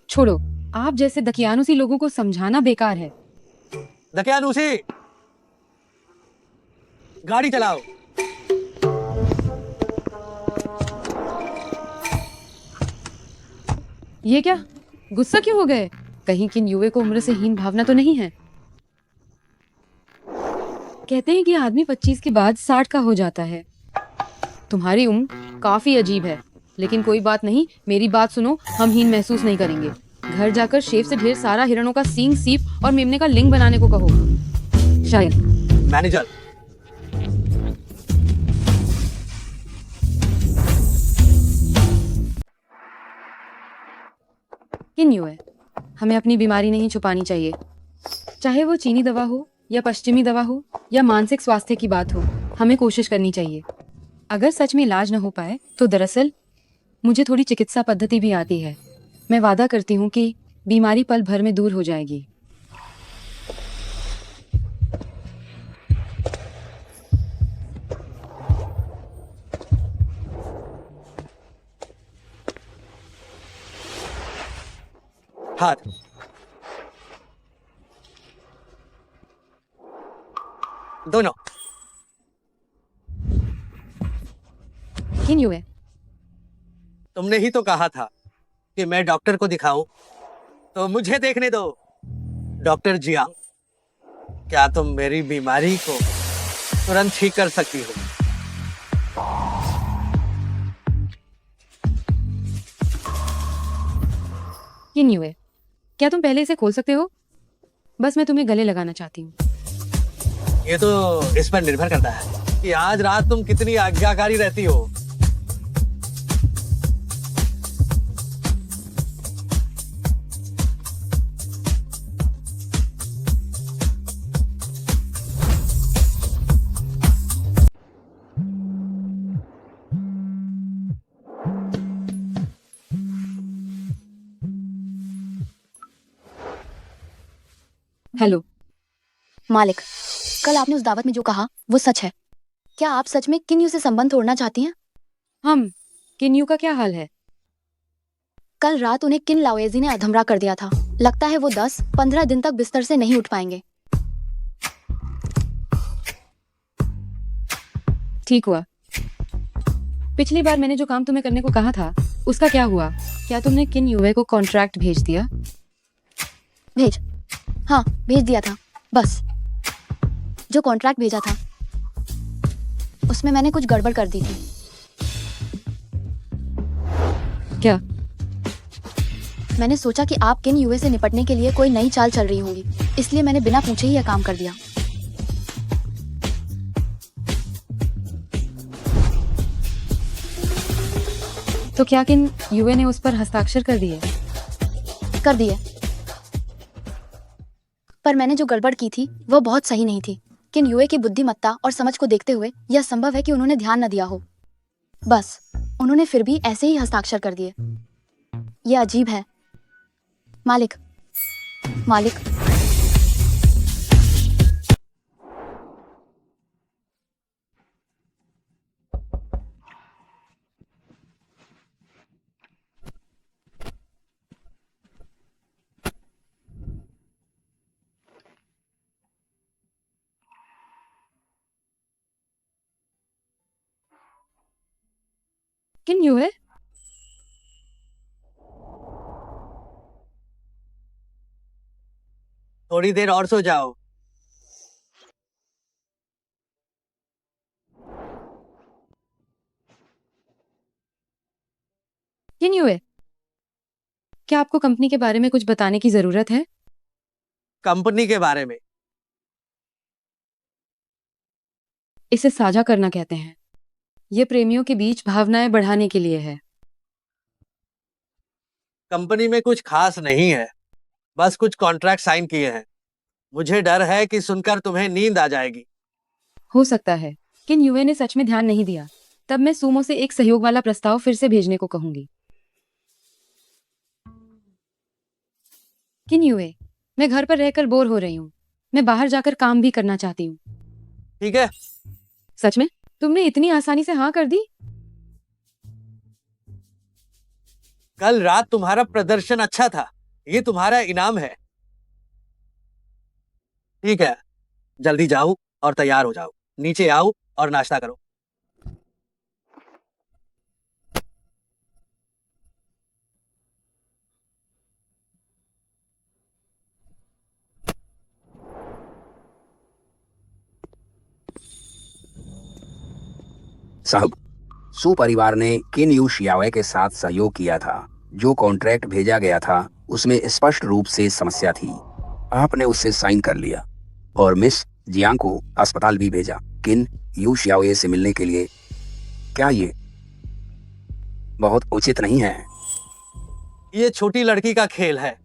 छोड़ो, आप जैसे दकियानुसी लोगों को समझाना बेकार है। दकियानुसी, गाड़ी चलाओ। ये क्या, गुस्सा क्यों हो गए? कहीं किन युवे को उम्र से हीन भावना तो नहीं है? कहते हैं कि आदमी 25 के बाद 60 का हो जाता है। तुम्हारी उम्र काफी अजीब है, लेकिन कोई बात नहीं, मेरी बात सुनो, हम हीन महसूस नहीं करेंगे। घर जाकर शेफ से ढेर सारा हिरणों का सींग, सीप और मेमने का लिंग बनाने को कहो। शायद मैनेजर, किन युवे, हमें अपनी बीमारी नहीं छुपानी चाहिए। चाहे वो चीनी दवा हो या पश्चिमी दवा हो या मानसिक स्वास्थ्य की बात हो, हमें कोशिश करनी चाहिए। अगर सच में इलाज न हो पाए तो दरअसल मुझे थोड़ी चिकित्सा पद्धति भी आती है। मैं वादा करती हूँ कि बीमारी पल भर में दूर हो जाएगी। हाथ। दोनों। किन युवे, तुमने ही तो कहा था कि मैं डॉक्टर को दिखाऊं, तो मुझे देखने दो। डॉक्टर जियांग, क्या तुम मेरी बीमारी को तुरंत ठीक कर सकती हो? किन युवे, क्या तुम पहले इसे खोल सकते हो? बस मैं तुम्हें गले लगाना चाहती हूँ। ये तो इस पर निर्भर करता है कि आज रात तुम कितनी आज्ञाकारी रहती हो। हेलो मालिक, कल आपने उस दावत में जो कहा वो सच है। क्या आप सच में किन यू से संबंध तोड़ना चाहती हैं? हम किन यू का क्या हाल है? कल रात उन्हें किन लाओएजी ने अधमरा कर दिया था। लगता है वो 10-15 दिन तक बिस्तर से नहीं उठ पाएंगे। ठीक हुआ। पिछली बार मैंने जो काम तुम्हें करने को कहा था उसका क्या हुआ? क्या तुमने किन युवे को कॉन्ट्रैक्ट भेज दिया? हाँ, भेज दिया था। बस जो कॉन्ट्रैक्ट भेजा था उसमें मैंने कुछ गड़बड़ कर दी थी। क्या? मैंने सोचा कि आप किन युवे से निपटने के लिए कोई नई चाल चल रही होंगी, इसलिए मैंने बिना पूछे ही यह काम कर दिया। तो क्या किन युवे ने उस पर हस्ताक्षर कर दिए? कर दिए, पर मैंने जो गड़बड़ की थी वो बहुत सही नहीं थी। किन युवे की बुद्धिमत्ता और समझ को देखते हुए यह संभव है कि उन्होंने ध्यान न दिया हो। बस उन्होंने फिर भी ऐसे ही हस्ताक्षर कर दिए। यह अजीब है मालिक। किन युवे? थोड़ी देर और सो जाओ। किन युवे, क्या आपको कंपनी के बारे में कुछ बताने की जरूरत है? कंपनी के बारे में? इसे साझा करना कहते हैं। ये प्रेमियों के बीच भावनाएं बढ़ाने के लिए है। कंपनी में कुछ खास नहीं है, बस कुछ कॉन्ट्रैक्ट साइन किए हैं। मुझे डर है कि सुनकर तुम्हें नींद आ जाएगी। हो सकता है किन युवे ने सच में ध्यान नहीं दिया। तब मैं सुमो से एक सहयोग वाला प्रस्ताव फिर से भेजने को कहूंगी। किन युवे, मैं घर पर रहकर बोर हो रही हूँ। मैं बाहर जाकर काम भी करना चाहती हूँ। ठीक है? सच में तुमने इतनी आसानी से हाँ कर दी? कल रात तुम्हारा प्रदर्शन अच्छा था, ये तुम्हारा इनाम है। ठीक है, जल्दी जाओ और तैयार हो जाओ। नीचे आओ और नाश्ता करो। साहब, सू परिवार ने किन यू शियावे के साथ सहयोग किया था। जो कॉन्ट्रैक्ट भेजा गया था उसमें स्पष्ट रूप से समस्या थी। आपने उससे साइन कर लिया और मिस जियांग को अस्पताल भी भेजा किन यू शियावे से मिलने के लिए। क्या ये बहुत उचित नहीं है? ये छोटी लड़की का खेल है,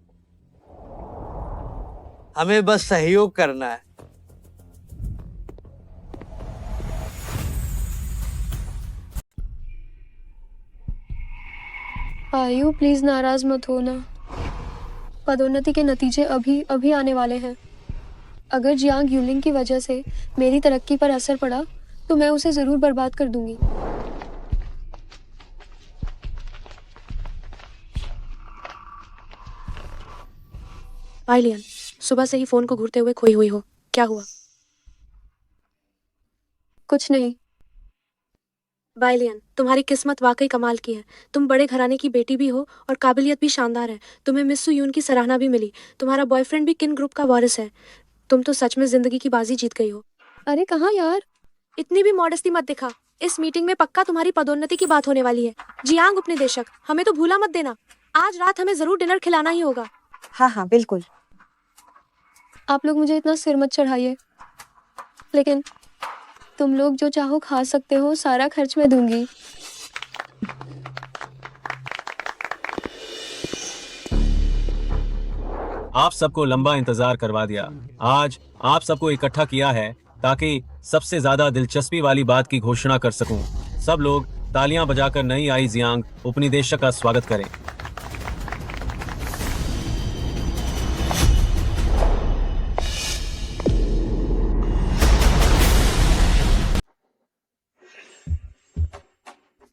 हमें बस सहयोग करना है। आयु प्लीज नाराज मत होना। पदोन्नति के नतीजे अभी अभी आने वाले हैं। अगर जियांग यूलिंग की वजह से मेरी तरक्की पर असर पड़ा तो मैं उसे जरूर बर्बाद कर दूंगी। आइलियन, सुबह से ही फोन को घूरते हुए खोई हुई हो, क्या हुआ? कुछ नहीं। बाइलियन, तुम्हारी किस्मत वाकई कमाल की है। तुम बड़े घराने की बेटी भी हो और काबिलियत भी शानदार है। तुम्हें मिस सुयून की सराहना भी मिली। तुम्हारा बॉयफ्रेंड भी किन ग्रुप का वारिस है। तुम तो सच में जिंदगी की बाजी जीत गई हो। अरे कहाँ यार, इतनी भी मॉडेस्टी मत दिखा। इस मीटिंग में पक्का तुम्हारी पदोन्नति की बात होने वाली है। जियांग उपनिदेशक, हमें तो भूला मत देना। आज रात हमें जरूर डिनर खिलाना ही होगा। हाँ हाँ बिल्कुल। आप लोग मुझे इतना सिर मत चढ़ाइए, लेकिन तुम लोग जो चाहो खा सकते हो, सारा खर्च मैं दूंगी। आप सबको लंबा इंतजार करवा दिया। आज आप सबको इकट्ठा किया है ताकि सबसे ज्यादा दिलचस्पी वाली बात की घोषणा कर सकूं। सब लोग तालियां बजाकर नई आई जियांग उपनिदेशक का स्वागत करें।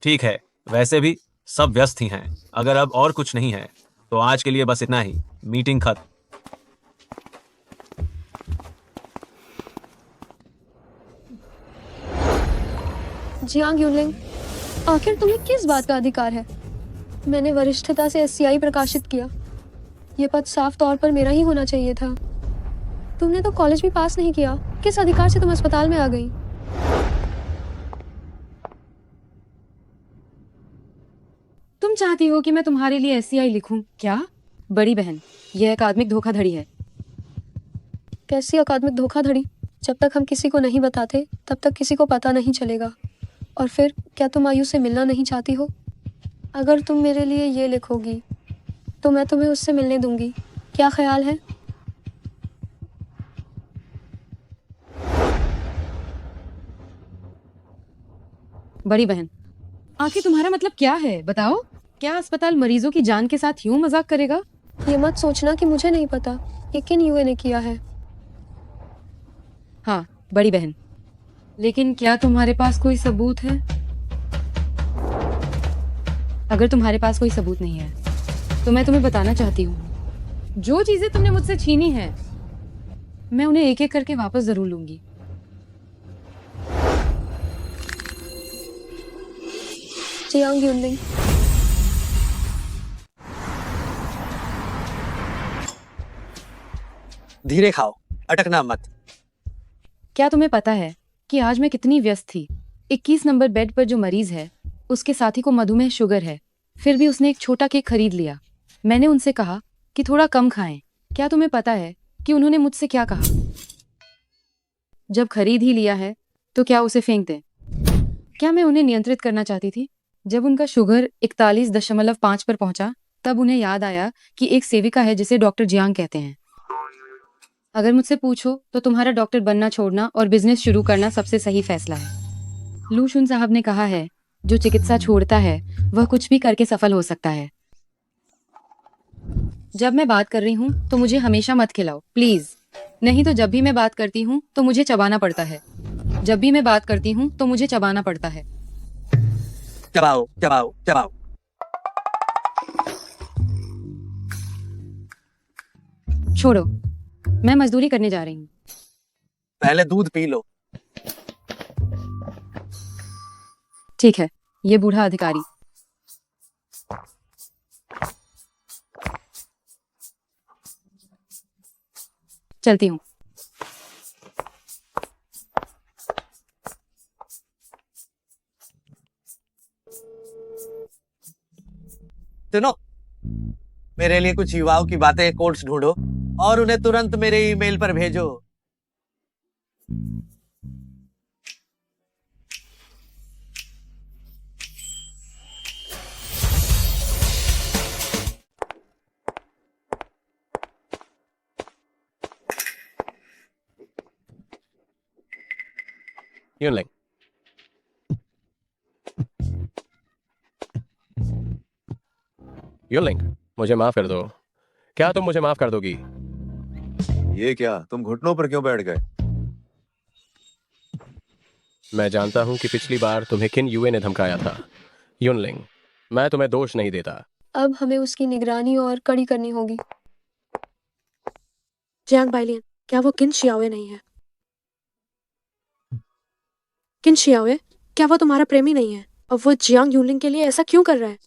ठीक है, वैसे भी सब व्यस्त ही हैं। अगर अब और कुछ नहीं है तो आज के लिए बस इतना ही। मीटिंग खत्म। जियांग यूलिंग, आखिर तुम्हें किस बात का अधिकार है? मैंने वरिष्ठता से एससीआई प्रकाशित किया। ये पद साफ तौर पर मेरा ही होना चाहिए था। तुमने तो कॉलेज भी पास नहीं किया, किस अधिकार से तुम अस्पताल में आ गई? तुम चाहती हो कि मैं तुम्हारे लिए एससीआई लिखूं क्या? बड़ी बहन, यह अकादमिक धोखाधड़ी है। कैसी अकादमिक धोखाधड़ी? जब तक हम किसी को नहीं बताते तब तक किसी को पता नहीं चलेगा। और फिर क्या तुम आयु से मिलना नहीं चाहती हो? अगर तुम मेरे लिए ये लिखोगी तो मैं तुम्हें उससे मिलने दूंगी। क्या ख्याल है? बड़ी बहन, आखिर तुम्हारा मतलब क्या है, बताओ। क्या अस्पताल मरीजों की जान के साथ यूं मजाक करेगा? ये मत सोचना कि मुझे नहीं पता ये किन यूए ने किया है। हाँ बड़ी बहन, लेकिन क्या तुम्हारे पास कोई सबूत है? अगर तुम्हारे पास कोई सबूत नहीं है तो मैं तुम्हें बताना चाहती हूँ, जो चीजें तुमने मुझसे छीनी हैं मैं उन्हें एक एक करके वापस जरूर लूंगी। जियांग यूलिंग, धीरे खाओ, अटकना मत। क्या तुम्हें पता है कि आज मैं कितनी व्यस्त थी? 21 नंबर बेड पर जो मरीज है उसके साथी को मधुमेह शुगर है, फिर भी उसने एक छोटा केक खरीद लिया। मैंने उनसे कहा कि थोड़ा कम खाएं। क्या तुम्हें पता है कि उन्होंने मुझसे क्या कहा? जब खरीद ही लिया है तो क्या उसे फेंक दें? क्या मैं उन्हें नियंत्रित करना चाहती थी? जब उनका शुगर 41.5 पर पहुंचा तब उन्हें याद आया कि एक सेविका है जिसे डॉक्टर जियांग कहते हैं। अगर मुझसे पूछो तो तुम्हारा डॉक्टर बनना छोड़ना और बिजनेस शुरू करना सबसे सही फैसला है। लू शुन साहब ने कहा है, जो चिकित्सा छोड़ता है वह कुछ भी करके सफल हो सकता है। जब मैं बात कर रही हूँ तो मुझे हमेशा मत खिलाओ प्लीज, नहीं तो जब भी मैं बात करती हूँ तो मुझे चबाना पड़ता है। जब भी मैं बात करती हूँ तो मुझे चबाना पड़ता है। चबाओ चबाओ चबाओ। छोड़ो, मैं मजदूरी करने जा रही हूँ। पहले दूध पी लो। ठीक है, ये बूढ़ा अधिकारी। चलती हूँ। सुनो, मेरे लिए कुछ युवाओं की बातें कोट्स ढूंढो और उन्हें तुरंत मेरे ईमेल पर भेजो। यूनलिंग, यूनलिंग, मुझे माफ कर दो। क्या तुम मुझे माफ कर दोगी? ये क्या, तुम घुटनों पर क्यों बैठ गए? मैं जानता हूं कि पिछली बार तुम्हें किन यूए ने धमकाया था। यूनलिंग, मैं तुम्हें दोष नहीं देता। अब हमें उसकी निगरानी और कड़ी करनी होगी। जियांग बाइलियन, क्या वो किन शियाओए नहीं है? किन शियाओए, क्या वो तुम्हारा प्रेमी नहीं है? और वो जियांग यूनलिंग के लिए ऐसा क्यों कर रहा है?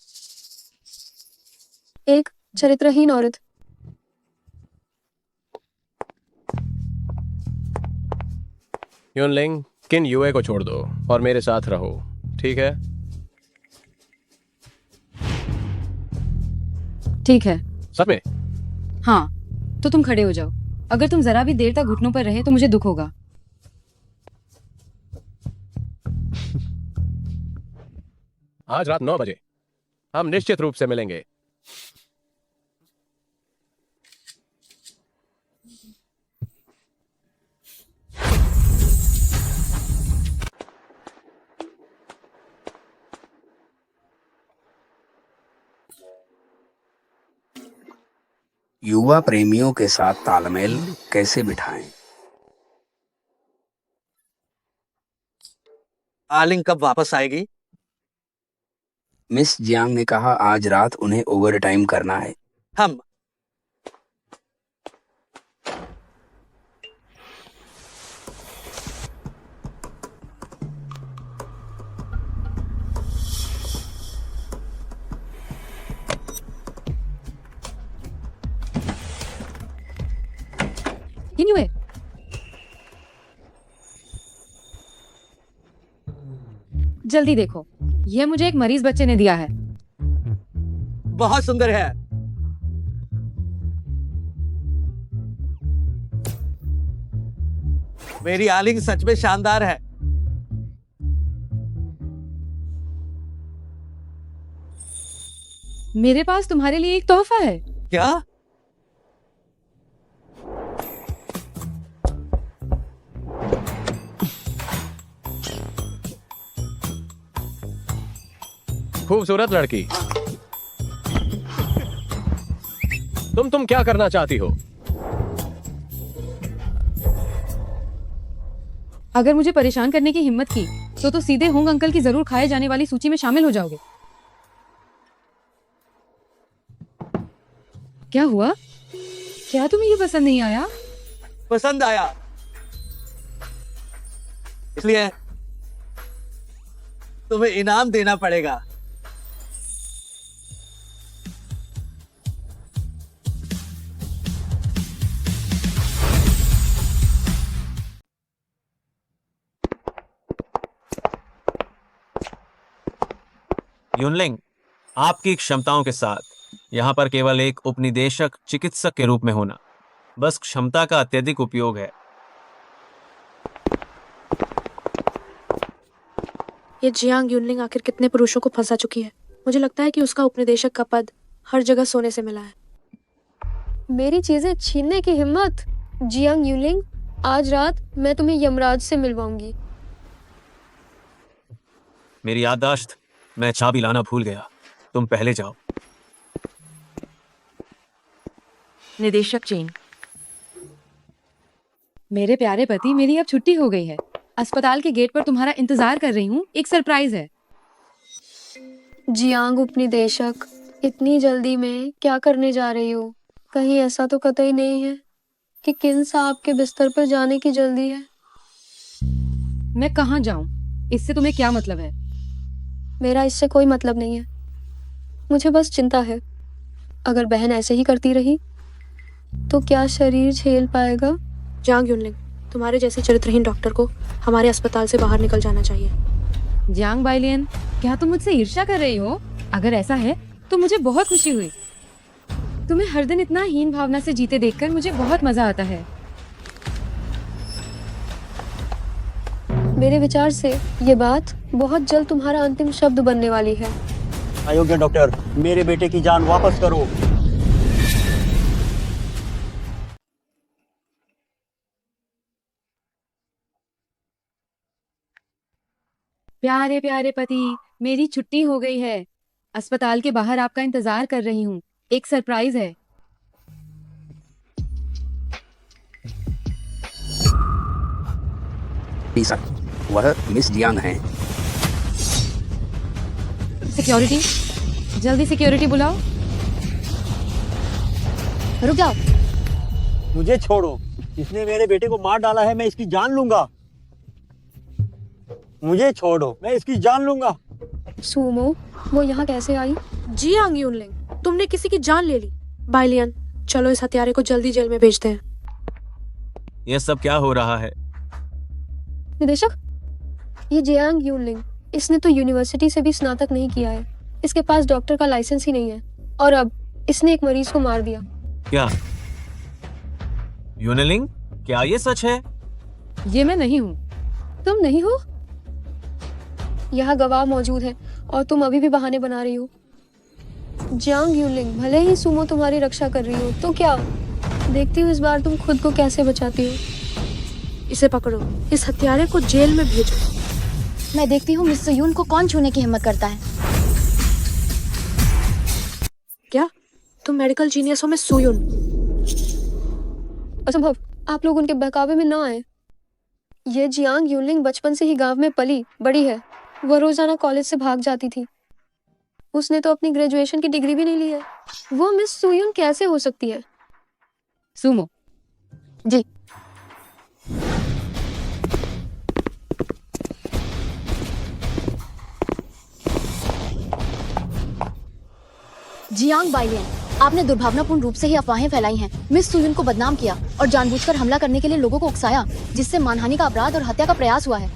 एक चरित्रहीन औरत। यूनलिंग, किन यूए को छोड़ दो और मेरे साथ रहो, ठीक है? ठीक है। सच में? हाँ, तो तुम खड़े हो जाओ। अगर तुम जरा भी देर तक घुटनों पर रहे तो मुझे दुख होगा। आज रात 9 बजे हम निश्चित रूप से मिलेंगे। युवा प्रेमियों के साथ तालमेल कैसे बिठाएं? आलिंग कब वापस आएगी? मिस जियांग ने कहा आज रात उन्हें ओवर टाइम करना है। हम किन यूए? जल्दी देखो, यह मुझे एक मरीज बच्चे ने दिया है। बहुत सुंदर है। मेरी आलिंग सच में शानदार है। मेरे पास तुम्हारे लिए एक तोहफा है। क्या? खूबसूरत लड़की, तुम क्या करना चाहती हो? अगर मुझे परेशान करने की हिम्मत की तो सीधे होंग अंकल की जरूर खाए जाने वाली सूची में शामिल हो जाओगे। क्या हुआ? क्या तुम्हें ये पसंद नहीं आया? पसंद आया, इसलिए तुम्हें इनाम देना पड़ेगा। यूनलिंग, आपकी क्षमताओं के साथ यहाँ पर केवल एक उपनिदेशक चिकित्सक के रूप में होना बस क्षमता का अत्यधिक उपयोग है। ये जियांग यूनलिंग आखिर कितने पुरुषों को फंसा चुकी है? मुझे लगता है कि उसका उपनिदेशक का पद हर जगह सोने से मिला है। मेरी चीजें छीनने की हिम्मत? जियांग यूलिंग, आज रात मैं तुम्हें यमराज से मिलवाऊंगी। मेरी याददाश्त, मैं चाबी लाना भूल गया। तुम पहले जाओ। निदेशक चेन, मेरे प्यारे पति, मेरी अब छुट्टी हो गई है। अस्पताल के गेट पर तुम्हारा इंतजार कर रही हूँ। एक सरप्राइज है। जियांग उपनिदेशक, इतनी जल्दी में क्या करने जा रही हो? कहीं ऐसा तो कतई नहीं है कि किन साहब के बिस्तर पर जाने की जल्दी है? मैं कहाँ जाऊं? इससे तुम्हें क्या मतलब है? मेरा इससे कोई मतलब नहीं है। मुझे बस चिंता है, अगर बहन ऐसे ही करती रही तो क्या शरीर झेल पाएगा? जियांग यूनलिंग, तुम्हारे जैसे चरित्रहीन डॉक्टर को हमारे अस्पताल से बाहर निकल जाना चाहिए। जियांग बाइलियन, क्या तुम मुझसे ईर्ष्या कर रही हो? अगर ऐसा है तो मुझे बहुत खुशी हुई। तुम्हें हर दिन इतना हीन भावना से जीते देखकर मुझे बहुत मजा आता है। मेरे विचार से ये बात बहुत जल्द तुम्हारा अंतिम शब्द बनने वाली है। अयोग्य डॉक्टर, मेरे बेटे की जान वापस करो। प्यारे प्यारे पति, मेरी छुट्टी हो गई है। अस्पताल के बाहर आपका इंतजार कर रही हूँ। एक सरप्राइज है। जी सर, वह मिस जियांग हैं। सिक्योरिटी, जल्दी सिक्योरिटी बुलाओ। रुक जाओ। मुझे छोड़ो, इसने मेरे बेटे को मार डाला है, मैं इसकी जान लूंगा। मुझे छोड़ो, मैं इसकी जान लूंगा। सूमो, वो यहाँ कैसे आई? जियांग यूनलिंग, तुमने किसी की जान ले ली। बाइलियन, चलो इस हत्यारे को जल्दी जेल में भेजते हैं। यह सब क्या हो रहा है? निदेशक, ये जियांग यूनलिंग, इसने तो यूनिवर्सिटी से भी स्नातक नहीं किया है। इसके पास डॉक्टर का लाइसेंस ही नहीं है और अब इसने एक मरीज को मार दिया। क्या यूनलिंग, क्या ये सच है? ये मैं नहीं हूँ। तुम नहीं हो? यहाँ गवाह मौजूद है और तुम अभी भी बहाने बना रही हो। जियांग यूनलिंग, भले ही सुमो तुम्हारी रक्षा कर रही हो तो क्या, देखती हूँ इस बार तुम खुद को कैसे बचाती हो। इसे पकड़ो, इस हत्यारे को जेल में भेजो। मैं देखती हूँ मिस सुयून को कौन छूने की हिम्मत करता है। क्या तुम मेडिकल जीनियस हो मिस सुयून? असंभव, आप लोग उनके बहकावे में ना आए। ये जियांग यूनलिंग बचपन से ही गांव में पली बड़ी है। वह रोजाना कॉलेज से भाग जाती थी। उसने तो अपनी ग्रेजुएशन की डिग्री भी नहीं ली है। वो मिस सुयून कैसे हो सकती है? सुमो। जी। जियांग बाइलियन, आपने दुर्भावनापूर्ण रूप से ही अफवाहें फैलाई हैं, मिस सुयून को बदनाम किया और जानबूझकर हमला करने के लिए लोगों को उकसाया, जिससे मानहानि का अपराध और हत्या का प्रयास हुआ है।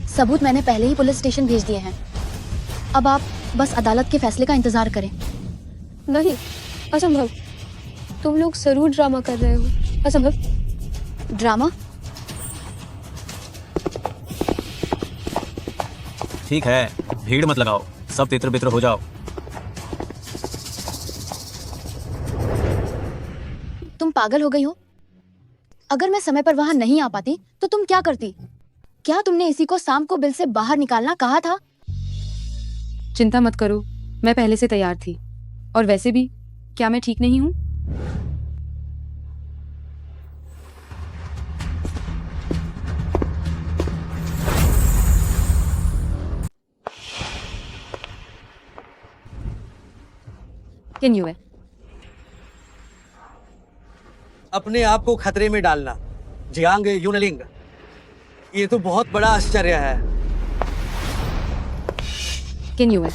सबूत मैंने पहले ही पुलिस स्टेशन भेज दिए हैं। अब आप बस अदालत के फैसले का इंतजार करें। नहीं, असंभव। तुम लोग जरूर ड्रामा कर रहे हो। असंभव। ड्रामा? ठीक है, भीड़ मत लगाओ, सब तितर बितर हो जाओ। तुम पागल हो गई हो? अगर मैं समय पर वहां नहीं आ पाती तो तुम क्या करती? क्या तुमने इसी को शाम को बिल से बाहर निकालना कहा था? चिंता मत करो, मैं पहले से तैयार थी। और वैसे भी क्या मैं ठीक नहीं हूँ? कैन यू है? अपने आप को खतरे में डालना, जियांग यूनलिंग, ये तो बहुत बड़ा आश्चर्य है। कैन यू है?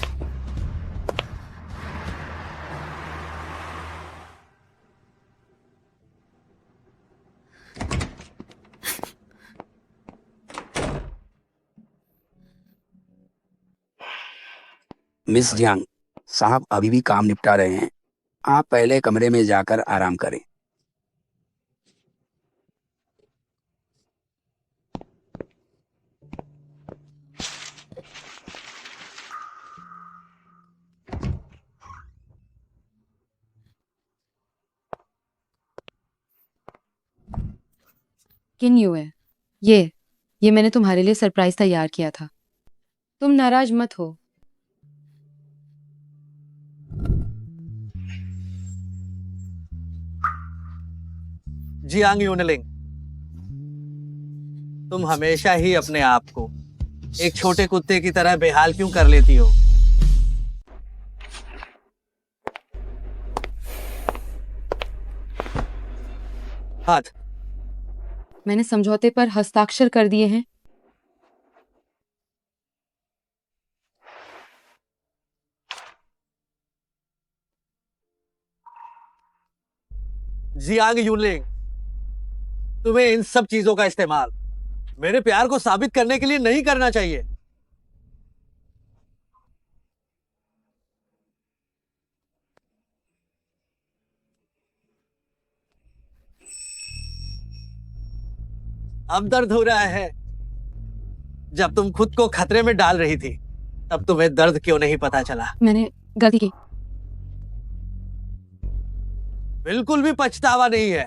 मिस जियांग साहब अभी भी काम निपटा रहे हैं। आप पहले कमरे में जाकर आराम करें। किन यू है? ये मैंने तुम्हारे लिए सरप्राइज तैयार किया था। तुम नाराज मत हो। जियांग यूनलिंग, तुम हमेशा ही अपने आप को एक छोटे कुत्ते की तरह बेहाल क्यों कर लेती हो? हाथ। मैंने समझौते पर हस्ताक्षर कर दिए हैं। जियांग यूनलिंग, तुम्हें इन सब चीजों का इस्तेमाल मेरे प्यार को साबित करने के लिए नहीं करना चाहिए। अब दर्द हो रहा है। जब तुम खुद को खतरे में डाल रही थी तब तुम्हें दर्द क्यों नहीं पता चला? मैंने गलती की। बिल्कुल भी पछतावा नहीं है।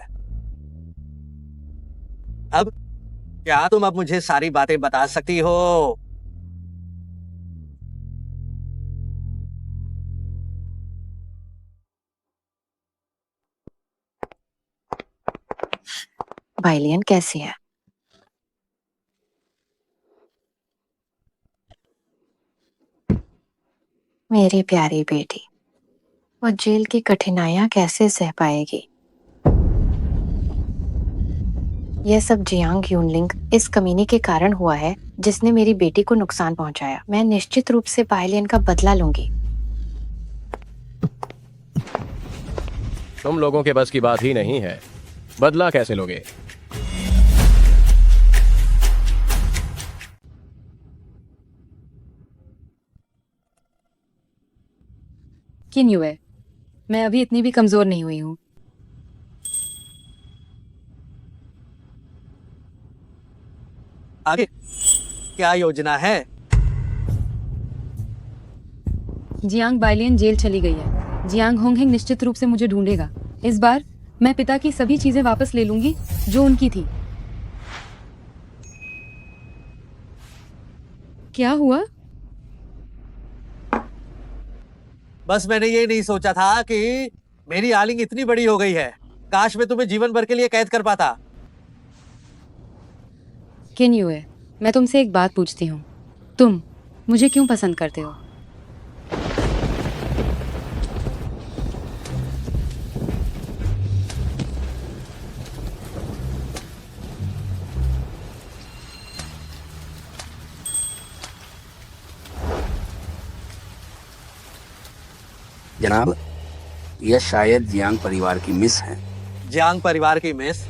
अब क्या तुम अब मुझे सारी बातें बता सकती हो? बाइलियन कैसी है? मेरी प्यारी बेटी, वो जेल की कठिनाइयां कैसे सह पाएगी? यह सब जियांग यूनलिंग इस कमीने के कारण हुआ है जिसने मेरी बेटी को नुकसान पहुंचाया। मैं निश्चित रूप से बाइलियन का बदला लूंगी। तुम लोगों के बस की बात ही नहीं है। बदला कैसे लोगे? किन यू है, मैं अभी इतनी भी कमजोर नहीं हुई हूँ। आगे क्या योजना है? जियांग बाइलियन जेल चली गई है। जियांग होंगहेंग निश्चित रूप से मुझे ढूंढेगा। इस बार मैं पिता की सभी चीजें वापस ले लूंगी जो उनकी थी। क्या हुआ? बस मैंने ये नहीं सोचा था कि मेरी आलिंग इतनी बड़ी हो गई है। काश मैं तुम्हें जीवन भर के लिए कैद कर पाता। किन यू है, मैं तुमसे एक बात पूछती हूँ। तुम मुझे क्यों पसंद करते हो? जनाब, यह शायद जियांग परिवार की मिस है। जियांग परिवार की मिस?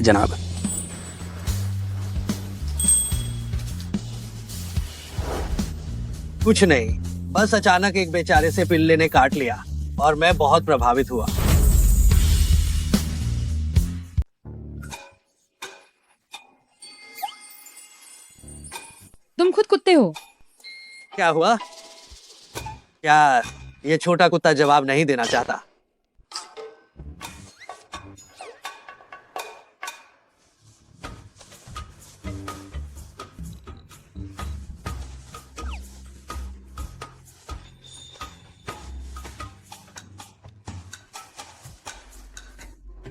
जनाब, कुछ नहीं, बस अचानक एक बेचारे से पिल्ले ने काट लिया और मैं बहुत प्रभावित हुआ। तुम खुद कुत्ते हो। क्या हुआ? क्या ये छोटा कुत्ता जवाब नहीं देना चाहता?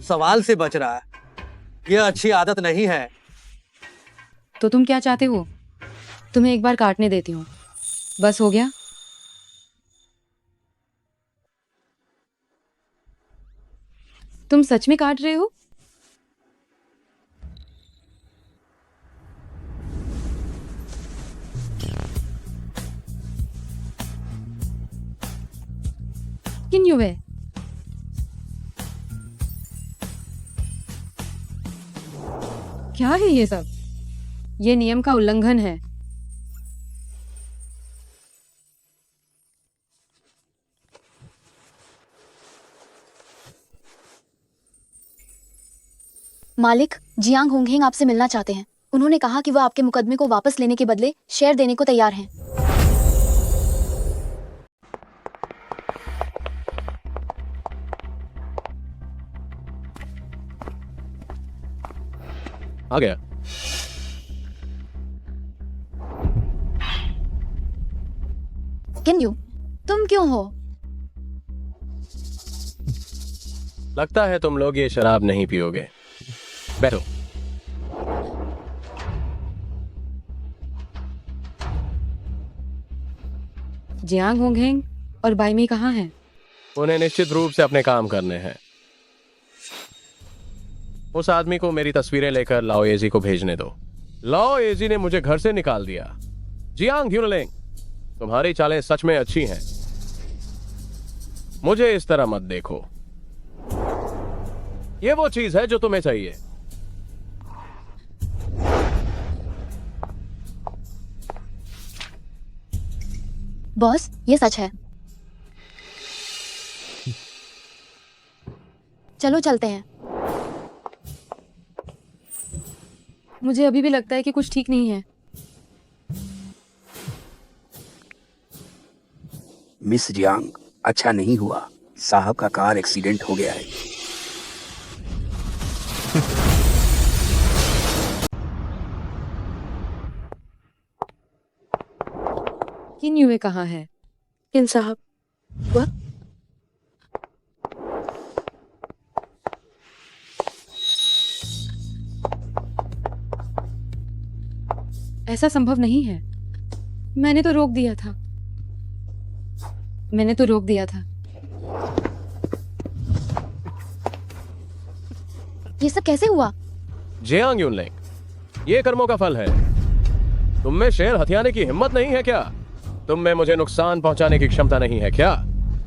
सवाल से बच रहा है। यह अच्छी आदत नहीं है। तो तुम क्या चाहते हो? तुम्हें एक बार काटने देती हूँ। बस हो गया? तुम सच में काट रहे हो? किन यू है? क्या है ये सब? ये नियम का उल्लंघन है। मालिक, जियांग होंगहेंग आपसे मिलना चाहते हैं। उन्होंने कहा कि वह आपके मुकदमे को वापस लेने के बदले शेयर देने को तैयार हैं। आ गया। किन यू, तुम क्यों हो? लगता है तुम लोग ये शराब नहीं पियोगे। बैठो। जियांग होंगहेंग और बाइमी कहाँ हैं? उन्हें निश्चित रूप से अपने काम करने हैं। उस आदमी को मेरी तस्वीरें लेकर लाओयेजी को भेजने दो। लॉ एजी ने मुझे घर से निकाल दिया। जियांग ह्यूनलिंग, तुम्हारी चालें सच में अच्छी हैं। मुझे इस तरह मत देखो। ये वो चीज है जो तुम्हें चाहिए। बॉस, ये सच है। चलो चलते हैं। मुझे अभी भी लगता है कि कुछ ठीक नहीं है। मिस जियांग, अच्छा नहीं हुआ, साहब का कार एक्सीडेंट हो गया है। किन युए कहाँ है? किन साहब? वह ऐसा संभव नहीं है। मैंने तो रोक दिया था। मैंने तो रोक दिया था। ये सब कैसे हुआ? जियांग ह्यूनलिंग, ये कर्मों का फल है। तुम में शेर हथियाने की हिम्मत नहीं है क्या? तुम में मुझे नुकसान पहुंचाने की क्षमता नहीं है क्या?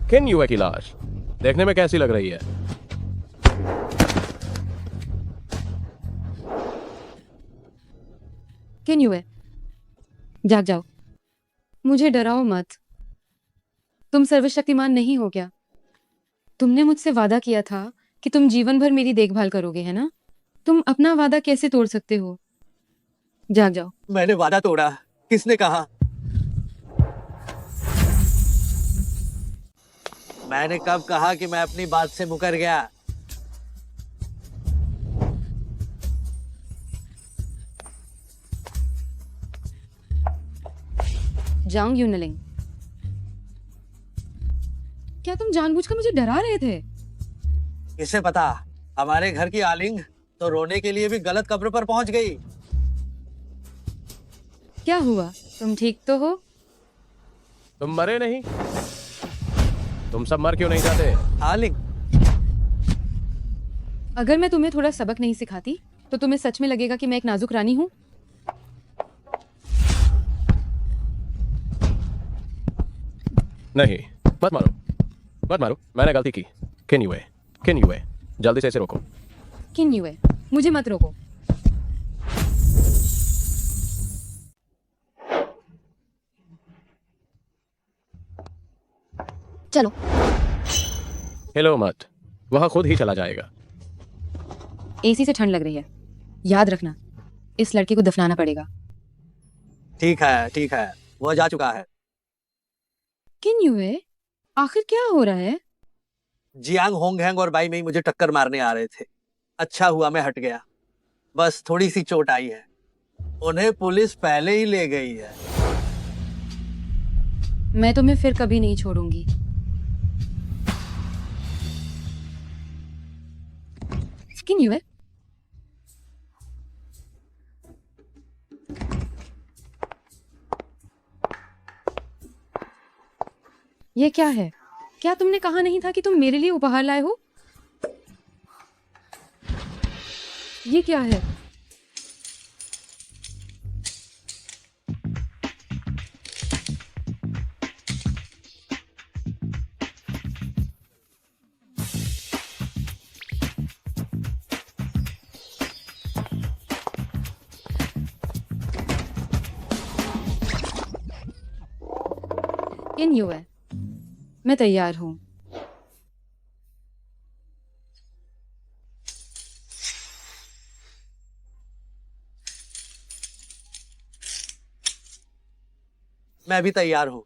किन युए की लाश देखने में कैसी लग रही है? किन युए, जाग जाओ। मुझे डराओ मत। तुम सर्वशक्तिमान नहीं हो क्या? तुमने मुझसे वादा किया था कि तुम जीवन भर मेरी देखभाल करोगे, है ना? तुम अपना वादा कैसे तोड़ सकते हो? जाग जाओ। मैंने वादा तोड़ा? किसने कहा? मैंने कब कहा कि मैं अपनी बात से मुकर गया? जांग ह्यूनलिंग, क्या तुम जानबूझकर मुझे डरा रहे थे? किसे पता, हमारे घर की आलिंग तो रोने के लिए भी गलत कब्र पर पहुंच गई। क्या हुआ? तुम ठीक तो हो? तुम मरे नहीं? तुम सब मर क्यों नहीं जाते? आलिंग, अगर मैं तुम्हें थोड़ा सबक नहीं सिखाती तो तुम्हें सच में लगेगा कि मैं एक नाजुक रानी हूं। नहीं, मत मारो, मत मारो। मैंने गलती की। किन युए, जल्दी से इसे रोको। किन युए, मुझे मत रोको। चलो। हिलो मत, वह खुद ही चला जाएगा। एसी से ठंड लग रही है। याद रखना, इस लड़के को दफनाना पड़ेगा। ठीक है, वो जा चुका है। किन युए, आखिर क्या हो रहा है? जियांग होंगहैंग और बाई में मुझे टक्कर मारने आ रहे थे। अच्छा हुआ मैं हट गया। बस थोड़ी सी चोट आई है। उन्हें पुलिस पहले ही ले गई है। मैं तुम्हें फिर कभी नहीं छोड़ूंगी। किन युए, ये क्या है? क्या तुमने कहा नहीं था कि तुम मेरे लिए उपहार लाए हो? ये क्या है? किन युए, मैं तैयार हूं। मैं भी तैयार हूं।